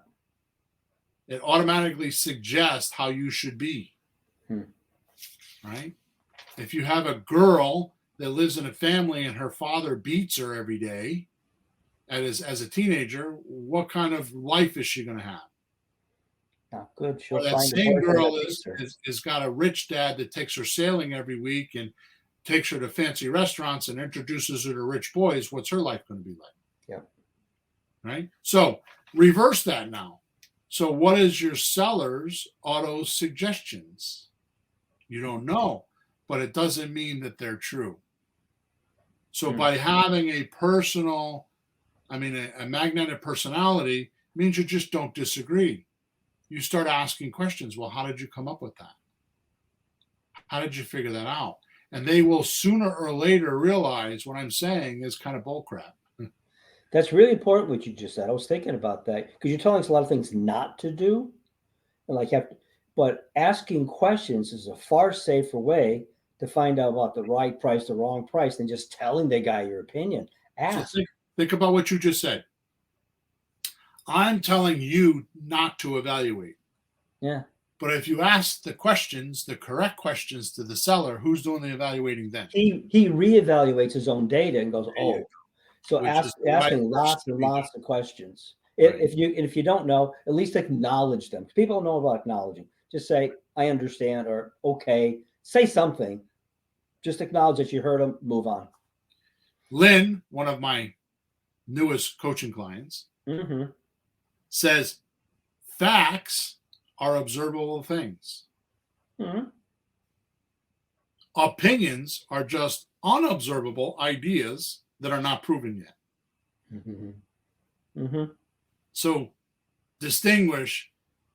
B: It automatically suggests how you should be. Right? If you have a girl that lives in a family and her father beats her every day as a teenager, what kind of life is she going to have?
C: Not good. She'll
B: Or that
C: find
B: same
C: a
B: girl is got a rich dad that takes her sailing every week and takes her to fancy restaurants and introduces her to rich boys. What's her life going to be like?
C: Yeah.
B: Right? So reverse that now. So what is your seller's auto suggestions? You don't know, but it doesn't mean that they're true. So by having a magnetic personality means you just don't disagree. You start asking questions. Well, how did you come up with that? How did you figure that out? And they will sooner or later realize what I'm saying is kind of bullcrap.
C: That's really important what you just said. I was thinking about that because you're telling us a lot of things not to do, and but asking questions is a far safer way to find out about the right price, the wrong price, than just telling the guy your opinion. Ask.
B: So think about what you just said. I'm telling you not to evaluate.
C: Yeah.
B: But if you ask the correct questions to the seller, who's doing the evaluating then?
C: He reevaluates his own data and goes, So asking lots and lots of questions. Right. If you don't know, at least acknowledge them. People don't know about acknowledging. Just say, I understand, or okay. Say something. Just acknowledge that you heard them, move on.
B: Lynn, one of my newest coaching clients, says facts are observable things. Opinions are just unobservable ideas that are not proven yet. So distinguish,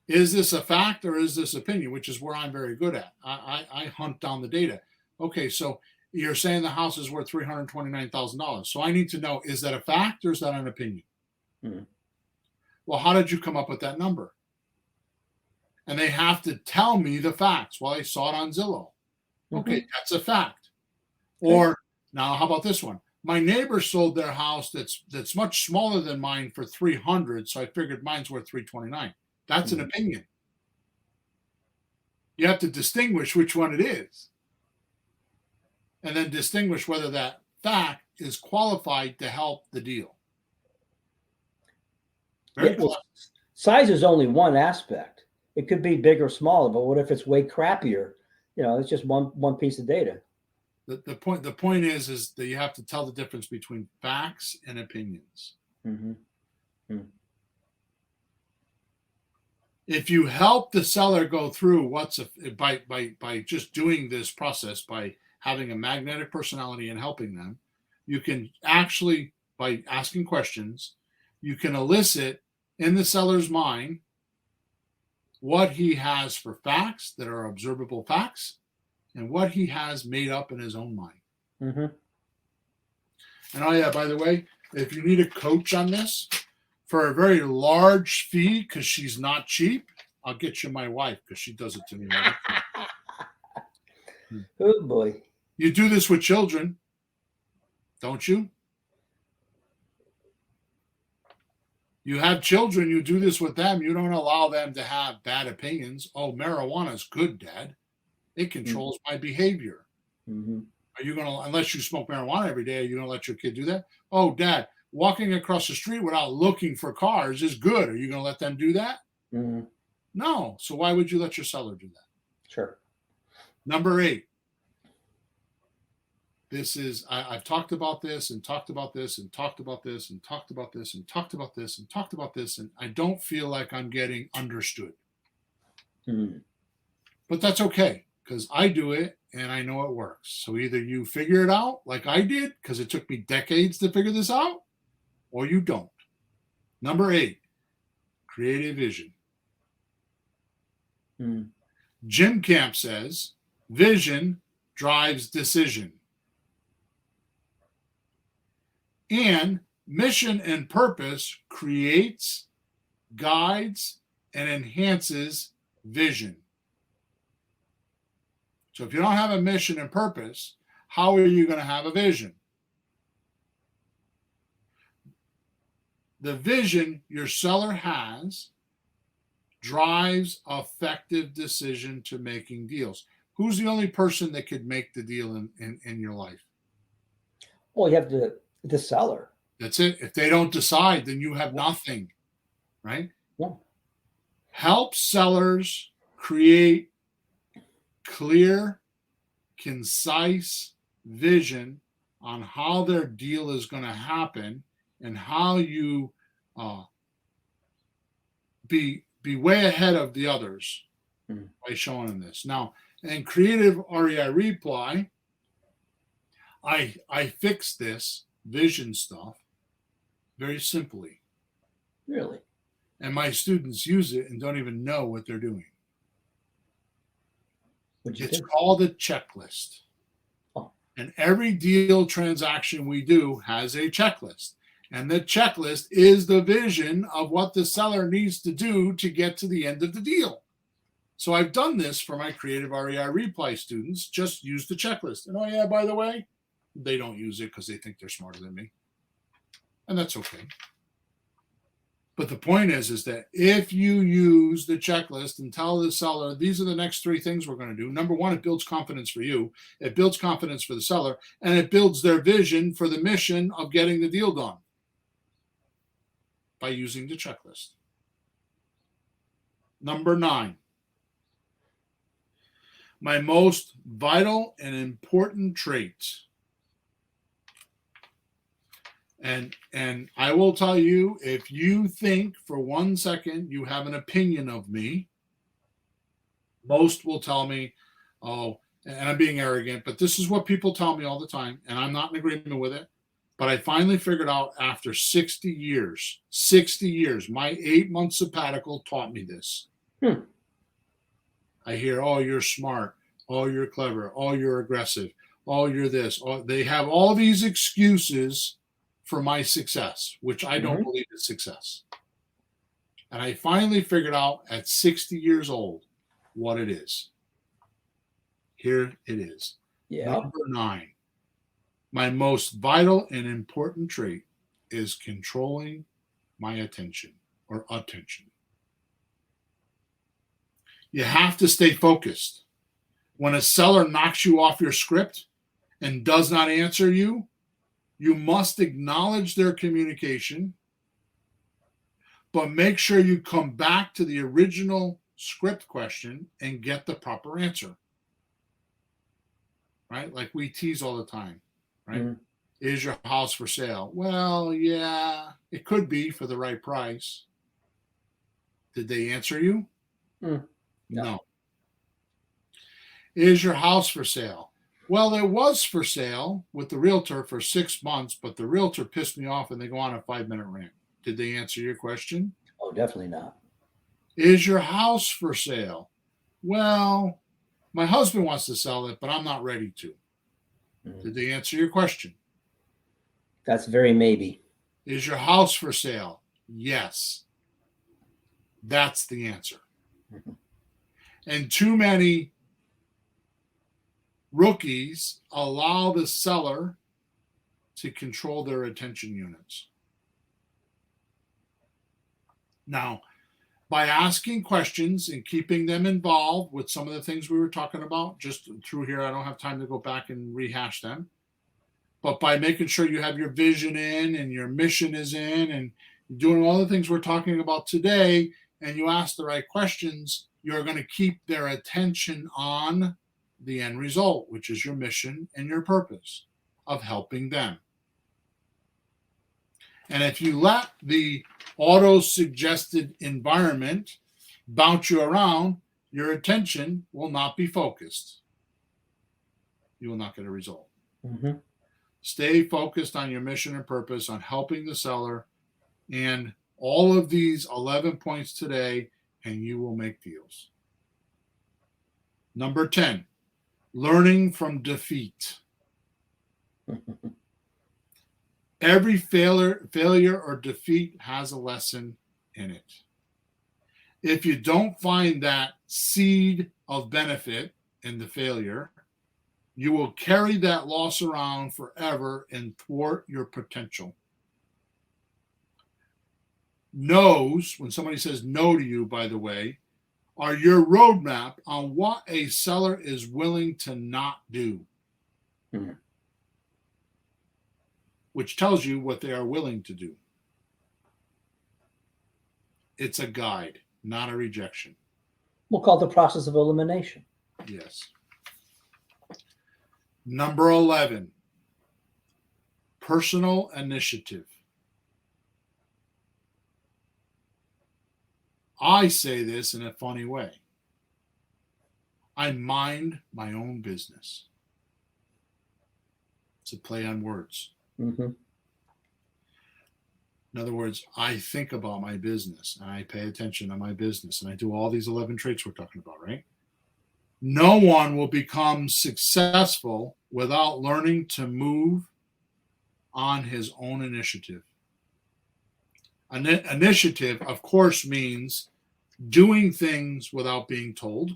B: is this a fact or is this opinion, which is where I'm very good at. I hunt down the data. Okay, so you're saying the house is worth $329,000. So I need to know, is that a fact or is that an opinion? Well, how did you come up with that number? And they have to tell me the facts. Well, I saw it on Zillow. Okay, that's a fact. Or now, how about this one? My neighbor sold their house that's much smaller than mine for $300,000, so I figured mine's worth $329,000. That's an opinion. You have to distinguish which one it is, and then distinguish whether that fact is qualified to help the deal.
C: Size is only one aspect. It could be big or smaller, but what if it's way crappier? It's just one piece of data.
B: The point is that you have to tell the difference between facts and opinions. If you help the seller go through by just doing this process, by having a magnetic personality and helping them, you can actually, by asking questions, you can elicit in the seller's mind what he has for facts that are observable facts and what he has made up in his own mind. And by the way, if you need a coach on this, for a very large fee because she's not cheap, I'll get you my wife because she does it to me.
C: Oh boy.
B: You do this with children, don't you? You have children, you do this with them. You don't allow them to have bad opinions. Oh, marijuana is good, Dad. It controls my behavior.
C: Mm-hmm.
B: Are you going to, unless you smoke marijuana every day, are you going to let your kid do that? Oh, Dad, walking across the street without looking for cars is good. Are you going to let them do that?
C: Mm-hmm.
B: No. So why would you let your seller do that?
C: Sure.
B: Number 8. This is, I've talked about this and talked about this and talked about this and talked about this and talked about this and talked about this, and I don't feel like I'm getting understood.
C: Mm-hmm.
B: But that's okay because I do it and I know it works. So either you figure it out like I did, because it took me decades to figure this out, or you don't. Number 8, creative vision.
C: Mm-hmm.
B: Jim Camp says, vision drives decision. And mission and purpose creates, guides, and enhances vision. So if you don't have a mission and purpose, how are you going to have a vision? The vision your seller has drives effective decision to making deals. Who's the only person that could make the deal in your life?
C: Well, you have the seller.
B: That's it. If they don't decide, then you have nothing, right?
C: Yeah.
B: Help sellers create clear, concise vision on how their deal is going to happen and how you be way ahead of the others by showing them this. Now, in Creative REI Reply, I fixed this vision stuff very simply.
C: Really?
B: And my students use it and don't even know what they're doing. It's called a checklist.
C: Oh.
B: And every deal transaction we do has a checklist. And the checklist is the vision of what the seller needs to do to get to the end of the deal. So I've done this for my Creative REI Reply students. Just use the checklist. And oh yeah, by the way, they don't use it because they think they're smarter than me. And that's okay. But the point is that if you use the checklist and tell the seller, these are the next 3 things we're going to do. Number 1, it builds confidence for you. It builds confidence for the seller. And it builds their vision for the mission of getting the deal done by using the checklist. Number 9. My most vital and important traits. And I will tell you, if you think for 1 second you have an opinion of me, most will tell me, oh, and I'm being arrogant, but this is what people tell me all the time, and I'm not in agreement with it. But I finally figured out after 60 years, my 8-month sabbatical taught me this. I hear, oh, you're smart. Oh, you're clever. Oh, you're aggressive. Oh, you're this. Oh, they have all these excuses for my success, which I don't believe is success. And I finally figured out at 60 years old what it is. Here it is.
C: Yeah.
B: Number 9. My most vital and important trait is controlling my attention or attention. You have to stay focused. When a seller knocks you off your script and does not answer you, you must acknowledge their communication, but make sure you come back to the original script question and get the proper answer. Right? Like we tease all the time, right? Mm-hmm. Is your house for sale? Well, yeah, it could be for the right price. Did they answer you? No. Is your house for sale? Well, it was for sale with the realtor for 6 months, but the realtor pissed me off and they go on a 5-minute rant. Did they answer your question?
C: Oh, definitely not.
B: Is your house for sale? Well, my husband wants to sell it, but I'm not ready to. Did they answer your question?
C: That's very maybe.
B: Is your house for sale? Yes. That's the answer.
C: Mhm.
B: And too many rookies allow the seller to control their attention units. Now, by asking questions and keeping them involved with some of the things we were talking about just through here, I don't have time to go back and rehash them. But by making sure you have your vision in and your mission is in and doing all the things we're talking about today, and you ask the right questions, you're going to keep their attention on the end result, which is your mission and your purpose of helping them. And if you let the auto-suggested environment bounce you around, your attention will not be focused. You will not get a result.
C: Mm-hmm.
B: Stay focused on your mission and purpose, on helping the seller, and all of these 11 points today, and you will make deals. Number 10, learning from defeat. Every failure or defeat has a lesson in it. If you don't find that seed of benefit in the failure, you will carry that loss around forever and thwart your potential. No's, when somebody says no to you, by the way, are your roadmap on what a seller is willing to not do,
C: Mm-hmm.
B: which tells you what they are willing to do. It's a guide, not a rejection.
C: We'll call it the process of elimination.
B: Yes. Number 11, personal initiative. I say this in a funny way. I mind my own business. It's a play on words.
C: Mm-hmm.
B: In other words, I think about my business and I pay attention to my business and I do all these 11 traits we're talking about, right? No one will become successful without learning to move on his own initiative. Initiative, of course, means doing things without being told.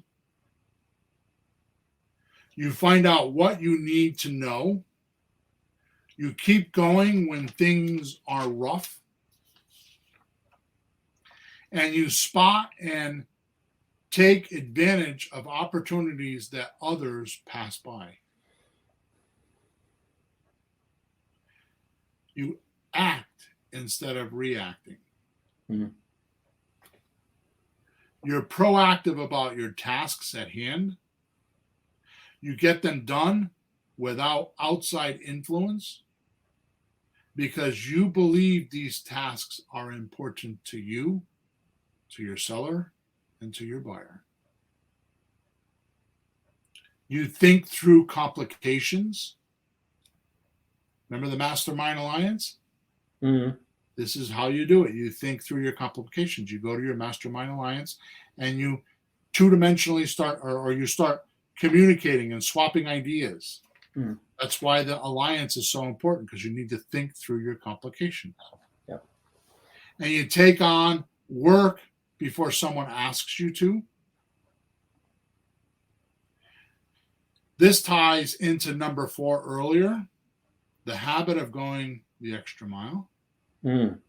B: You find out what you need to know. You keep going when things are rough. And you spot and take advantage of opportunities that others pass by. You act instead of reacting.
C: Mm-hmm.
B: You're proactive about your tasks at hand. You get them done without outside influence because you believe these tasks are important to you, to your seller, and to your buyer. You think through complications. Remember the Mastermind Alliance?
C: Mm-hmm.
B: This is how you do it. You think through your complications. You go to your Mastermind Alliance and you two-dimensionally start, or you start communicating and swapping ideas.
C: Mm-hmm.
B: That's why the alliance is so important, because you need to think through your complications.
C: Yep.
B: And you take on work before someone asks you to. This ties into number 4 earlier, the habit of going the extra mile.
C: Mm.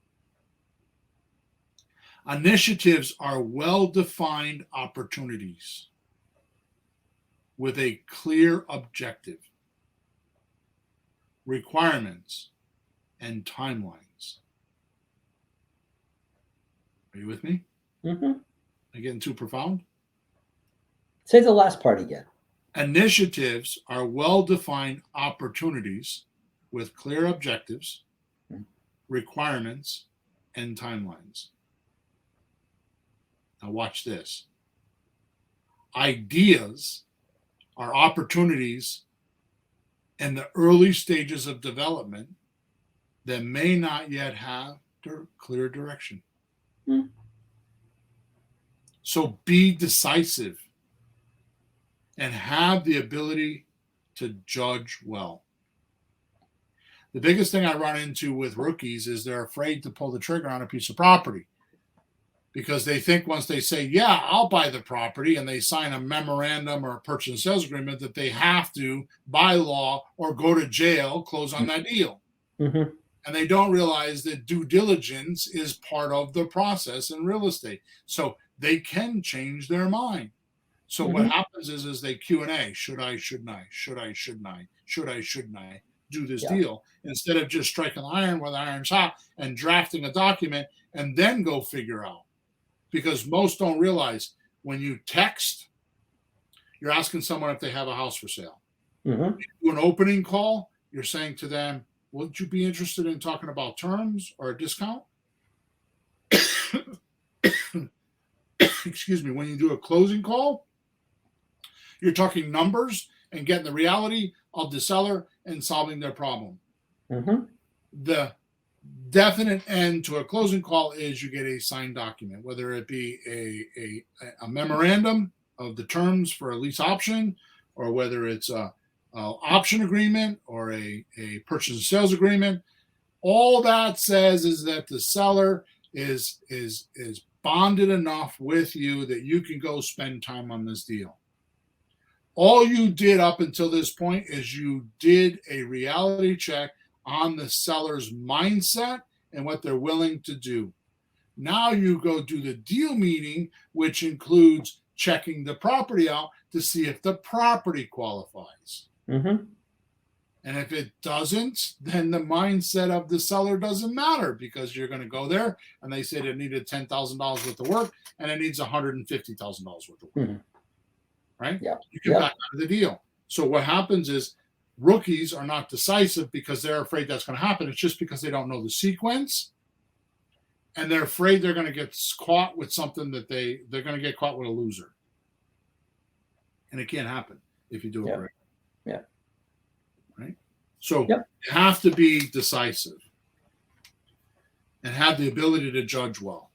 B: Initiatives are well-defined opportunities with a clear objective, requirements, and timelines. Are you with me?
C: Mm-hmm.
B: Am I getting too profound?
C: Say the last part again.
B: Initiatives are well-defined opportunities with clear objectives, requirements, and timelines. Now watch this. Ideas are opportunities in the early stages of development that may not yet have clear direction.
C: Mm.
B: So be decisive and have the ability to judge well. The biggest thing I run into with rookies is they're afraid to pull the trigger on a piece of property because they think once they say, yeah, I'll buy the property, and they sign a memorandum or a purchase and sales agreement, that they have to, by law or go to jail, close on that deal.
C: Mm-hmm.
B: And they don't realize that due diligence is part of the process in real estate. So they can change their mind. So what happens is they Q&A. Should I, shouldn't I? Should I, shouldn't I? Should I, shouldn't I do this deal? Instead of just striking the iron where the iron's hot and drafting a document and then go figure out. Because most don't realize when you text, you're asking someone if they have a house for sale.
C: Mm-hmm.
B: You do an opening call, you're saying to them, would you be interested in talking about terms or a discount? Excuse me. When you do a closing call, you're talking numbers and getting the reality of the seller and solving their problem.
C: Mm-hmm.
B: The definite end to a closing call is you get a signed document, whether it be a memorandum of the terms for a lease option, or whether it's a option agreement or a purchase and sales agreement. All that says is that the seller is bonded enough with you that you can go spend time on this deal. All you did up until this point is you did a reality check on the seller's mindset and what they're willing to do. Now you go do the deal meeting, which includes checking the property out to see if the property qualifies.
C: Mm-hmm.
B: And if it doesn't, then the mindset of the seller doesn't matter, because you're going to go there and they said it needed $10,000 worth of work and it needs $150,000 worth of work.
C: Mm-hmm.
B: Right?
C: Yeah.
B: You get back out of the deal. So what happens is rookies are not decisive because they're afraid that's going to happen. It's just because they don't know the sequence, and they're afraid they're going to get caught with something that they're going to get caught with a loser. And it can't happen if you do it right.
C: Yeah.
B: Right? So you have to be decisive and have the ability to judge well.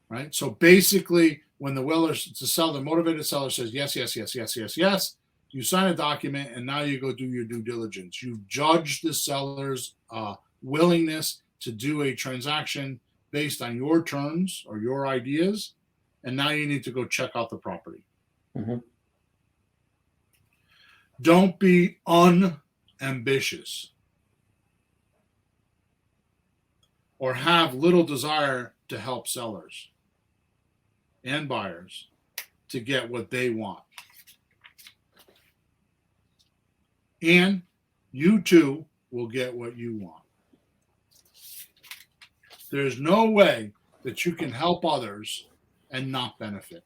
B: Right? So basically, when the motivated seller says yes, yes, yes, yes, yes, yes, you sign a document, and now you go do your due diligence. You judge the seller's willingness to do a transaction based on your terms or your ideas, and now you need to go check out the property.
C: Mm-hmm.
B: Don't be unambitious or have little desire to help sellers and buyers to get what they want. And you too will get what you want. There's no way that you can help others and not benefit.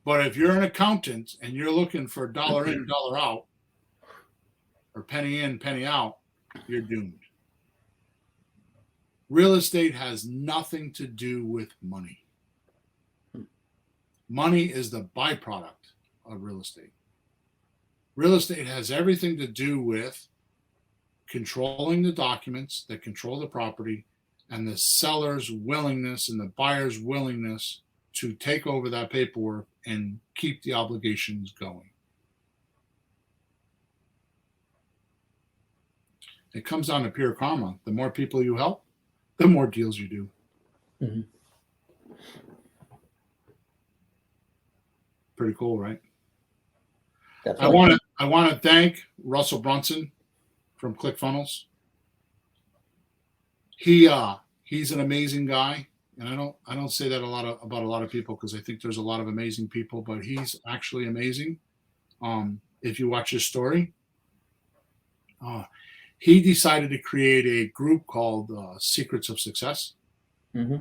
B: But if you're an accountant and you're looking for dollar in, dollar out, or penny in, penny out, you're doomed. Real estate has nothing to do with money. Money is the byproduct of real estate. Real estate has everything to do with controlling the documents that control the property and the seller's willingness and the buyer's willingness to take over that paperwork and keep the obligations going. It comes down to pure karma. The more people you help, the more deals you do.
C: Mm-hmm.
B: Pretty cool, right?
C: Definitely.
B: I want to thank Russell Brunson from ClickFunnels. He's an amazing guy, and I don't say that about a lot of people, because I think there's a lot of amazing people, but he's actually amazing. If you watch his story, he decided to create a group called Secrets of Success.
C: Mm-hmm.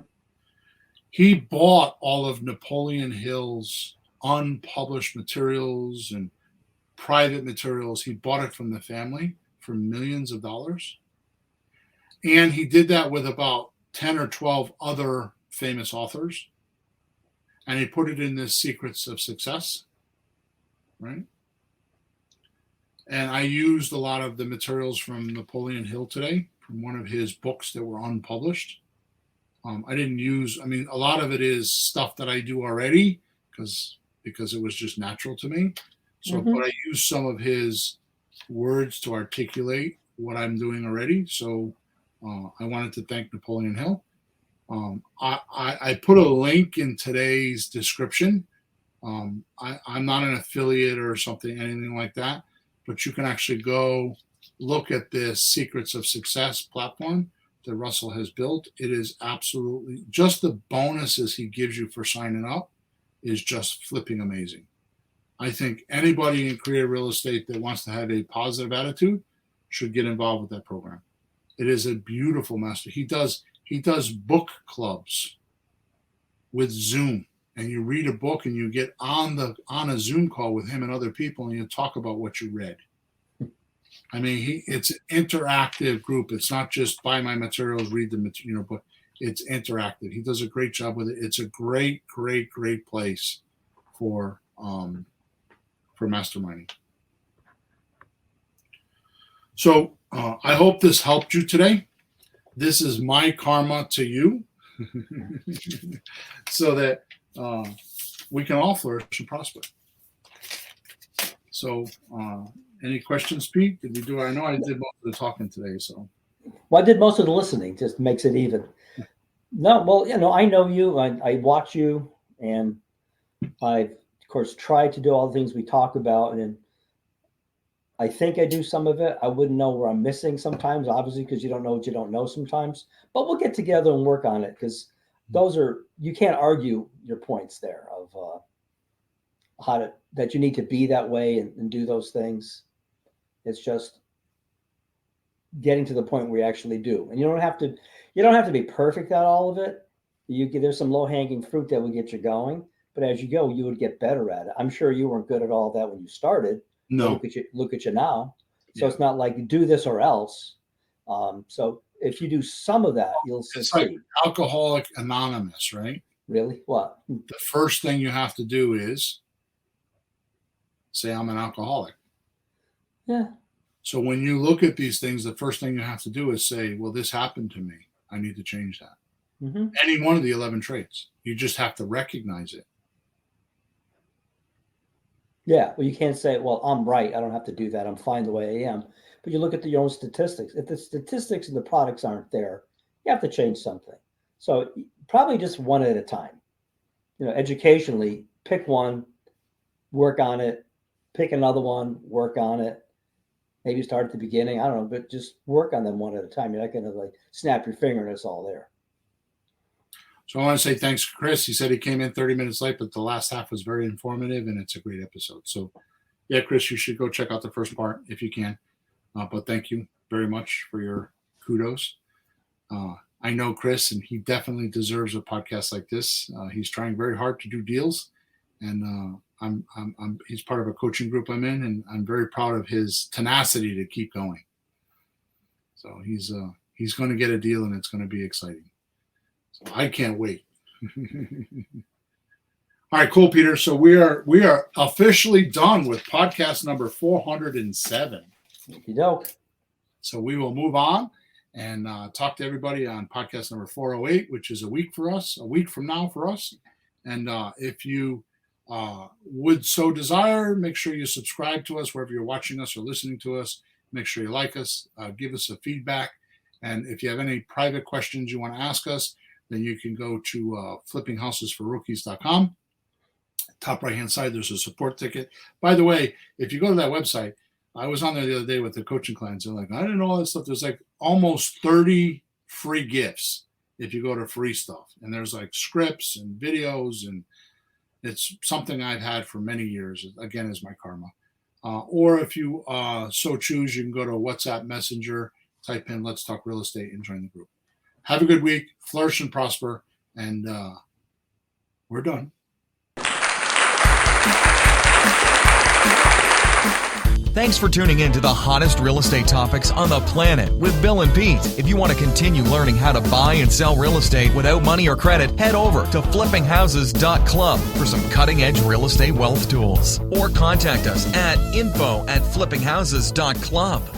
B: He bought all of Napoleon Hill's unpublished materials and private materials. He bought it from the family for millions of dollars. And he did that with about 10 or 12 other famous authors. And he put it in this Secrets of Success, right? And I used a lot of the materials from Napoleon Hill today, from one of his books that were unpublished. I didn't use, a lot of it is stuff that I do already because it was just natural to me. So, but I used some of his words to articulate what I'm doing already. So I wanted to thank Napoleon Hill. I put a link in today's description. I'm not an affiliate or something, anything like that, but you can actually go look at this Secrets of Success platform that Russell has built. It is absolutely, just the bonuses he gives you for signing up is just flipping amazing. I think anybody in creative real estate that wants to have a positive attitude should get involved with that program. It is a beautiful master. He does book clubs with Zoom, and you read a book and you get on a Zoom call with him and other people, and you talk about what you read. I mean, it's an interactive group. It's not just buy my materials, read the material, but it's interactive. He does a great job with it. It's a great, great, great place for masterminding. So I hope this helped you today. This is my karma to you, so that we can all flourish and prosper. So any questions, Pete? Did we do? I know I did most of the talking today. So
C: well, I did most of the listening. Just makes it even. No, well, I know you. I watch you, and I, of course, try to do all the things we talk about, and I think I do some of it. I wouldn't know where I'm missing sometimes, obviously, because you don't know what you don't know sometimes. But we'll get together and work on it, because you can't argue your points there of that you need to be that way and do those things. It's just getting to the point where you actually do, and you don't have to be perfect at all of it. There's some low hanging fruit that will get you going, but as you go, you would get better at it. I'm sure you weren't good at all that when you started.
B: no.
C: Look at you now. So
B: Yeah.
C: It's not like you do this or else. So if you do some of that, you'll
B: It's
C: succeed.
B: like Alcoholic Anonymous, right?
C: Really? What?
B: The first thing you have to do is say, I'm an alcoholic.
C: Yeah.
B: So when you look at these things, the first thing you have to do is say, well, this happened to me. I need to change that.
C: Mm-hmm.
B: Any one of the 11 traits. You just have to recognize it.
C: Yeah. Well, you can't say, well, I'm right. I don't have to do that. I'm fine the way I am. But you look at your own statistics. If the statistics and the products aren't there, you have to change something. So probably just one at a time. Educationally, pick one, work on it, pick another one, work on it. Maybe start at the beginning. I don't know, but just work on them one at a time. You're not going to snap your finger and it's all there.
B: So I want to say thanks to Chris. He said he came in 30 minutes late, but the last half was very informative and it's a great episode. So yeah, Chris, you should go check out the first part if you can. But thank you very much for your kudos. I know Chris, and he definitely deserves a podcast like this. He's trying very hard to do deals, and he's part of a coaching group I'm in, and I'm very proud of his tenacity to keep going. So he's going to get a deal, and it's going to be exciting. So I can't wait. All right, cool, Peter. So we are officially done with podcast number 407.
C: Okey-doke.
B: So we will move on and talk to everybody on podcast number 408, which is a week from now for us. And if you would so desire, make sure you subscribe to us wherever you're watching us or listening to us. Make sure you like us, give us a feedback. And if you have any private questions you want to ask us, then you can go to flippinghousesforrookies.com. Top right-hand side, there's a support ticket. By the way, if you go to that website, I was on there the other day with the coaching clients. They're like, I didn't know all this stuff. There's almost 30 free gifts if you go to free stuff. And there's scripts and videos, and it's something I've had for many years, again, as my karma. Or if you so choose, you can go to WhatsApp Messenger, type in Let's Talk Real Estate, and join the group. Have a good week, flourish and prosper, and we're done.
A: Thanks for tuning in to the hottest real estate topics on the planet with Bill and Pete. If you want to continue learning how to buy and sell real estate without money or credit, head over to flippinghouses.club for some cutting-edge real estate wealth tools. Or contact us at info@flippinghouses.club.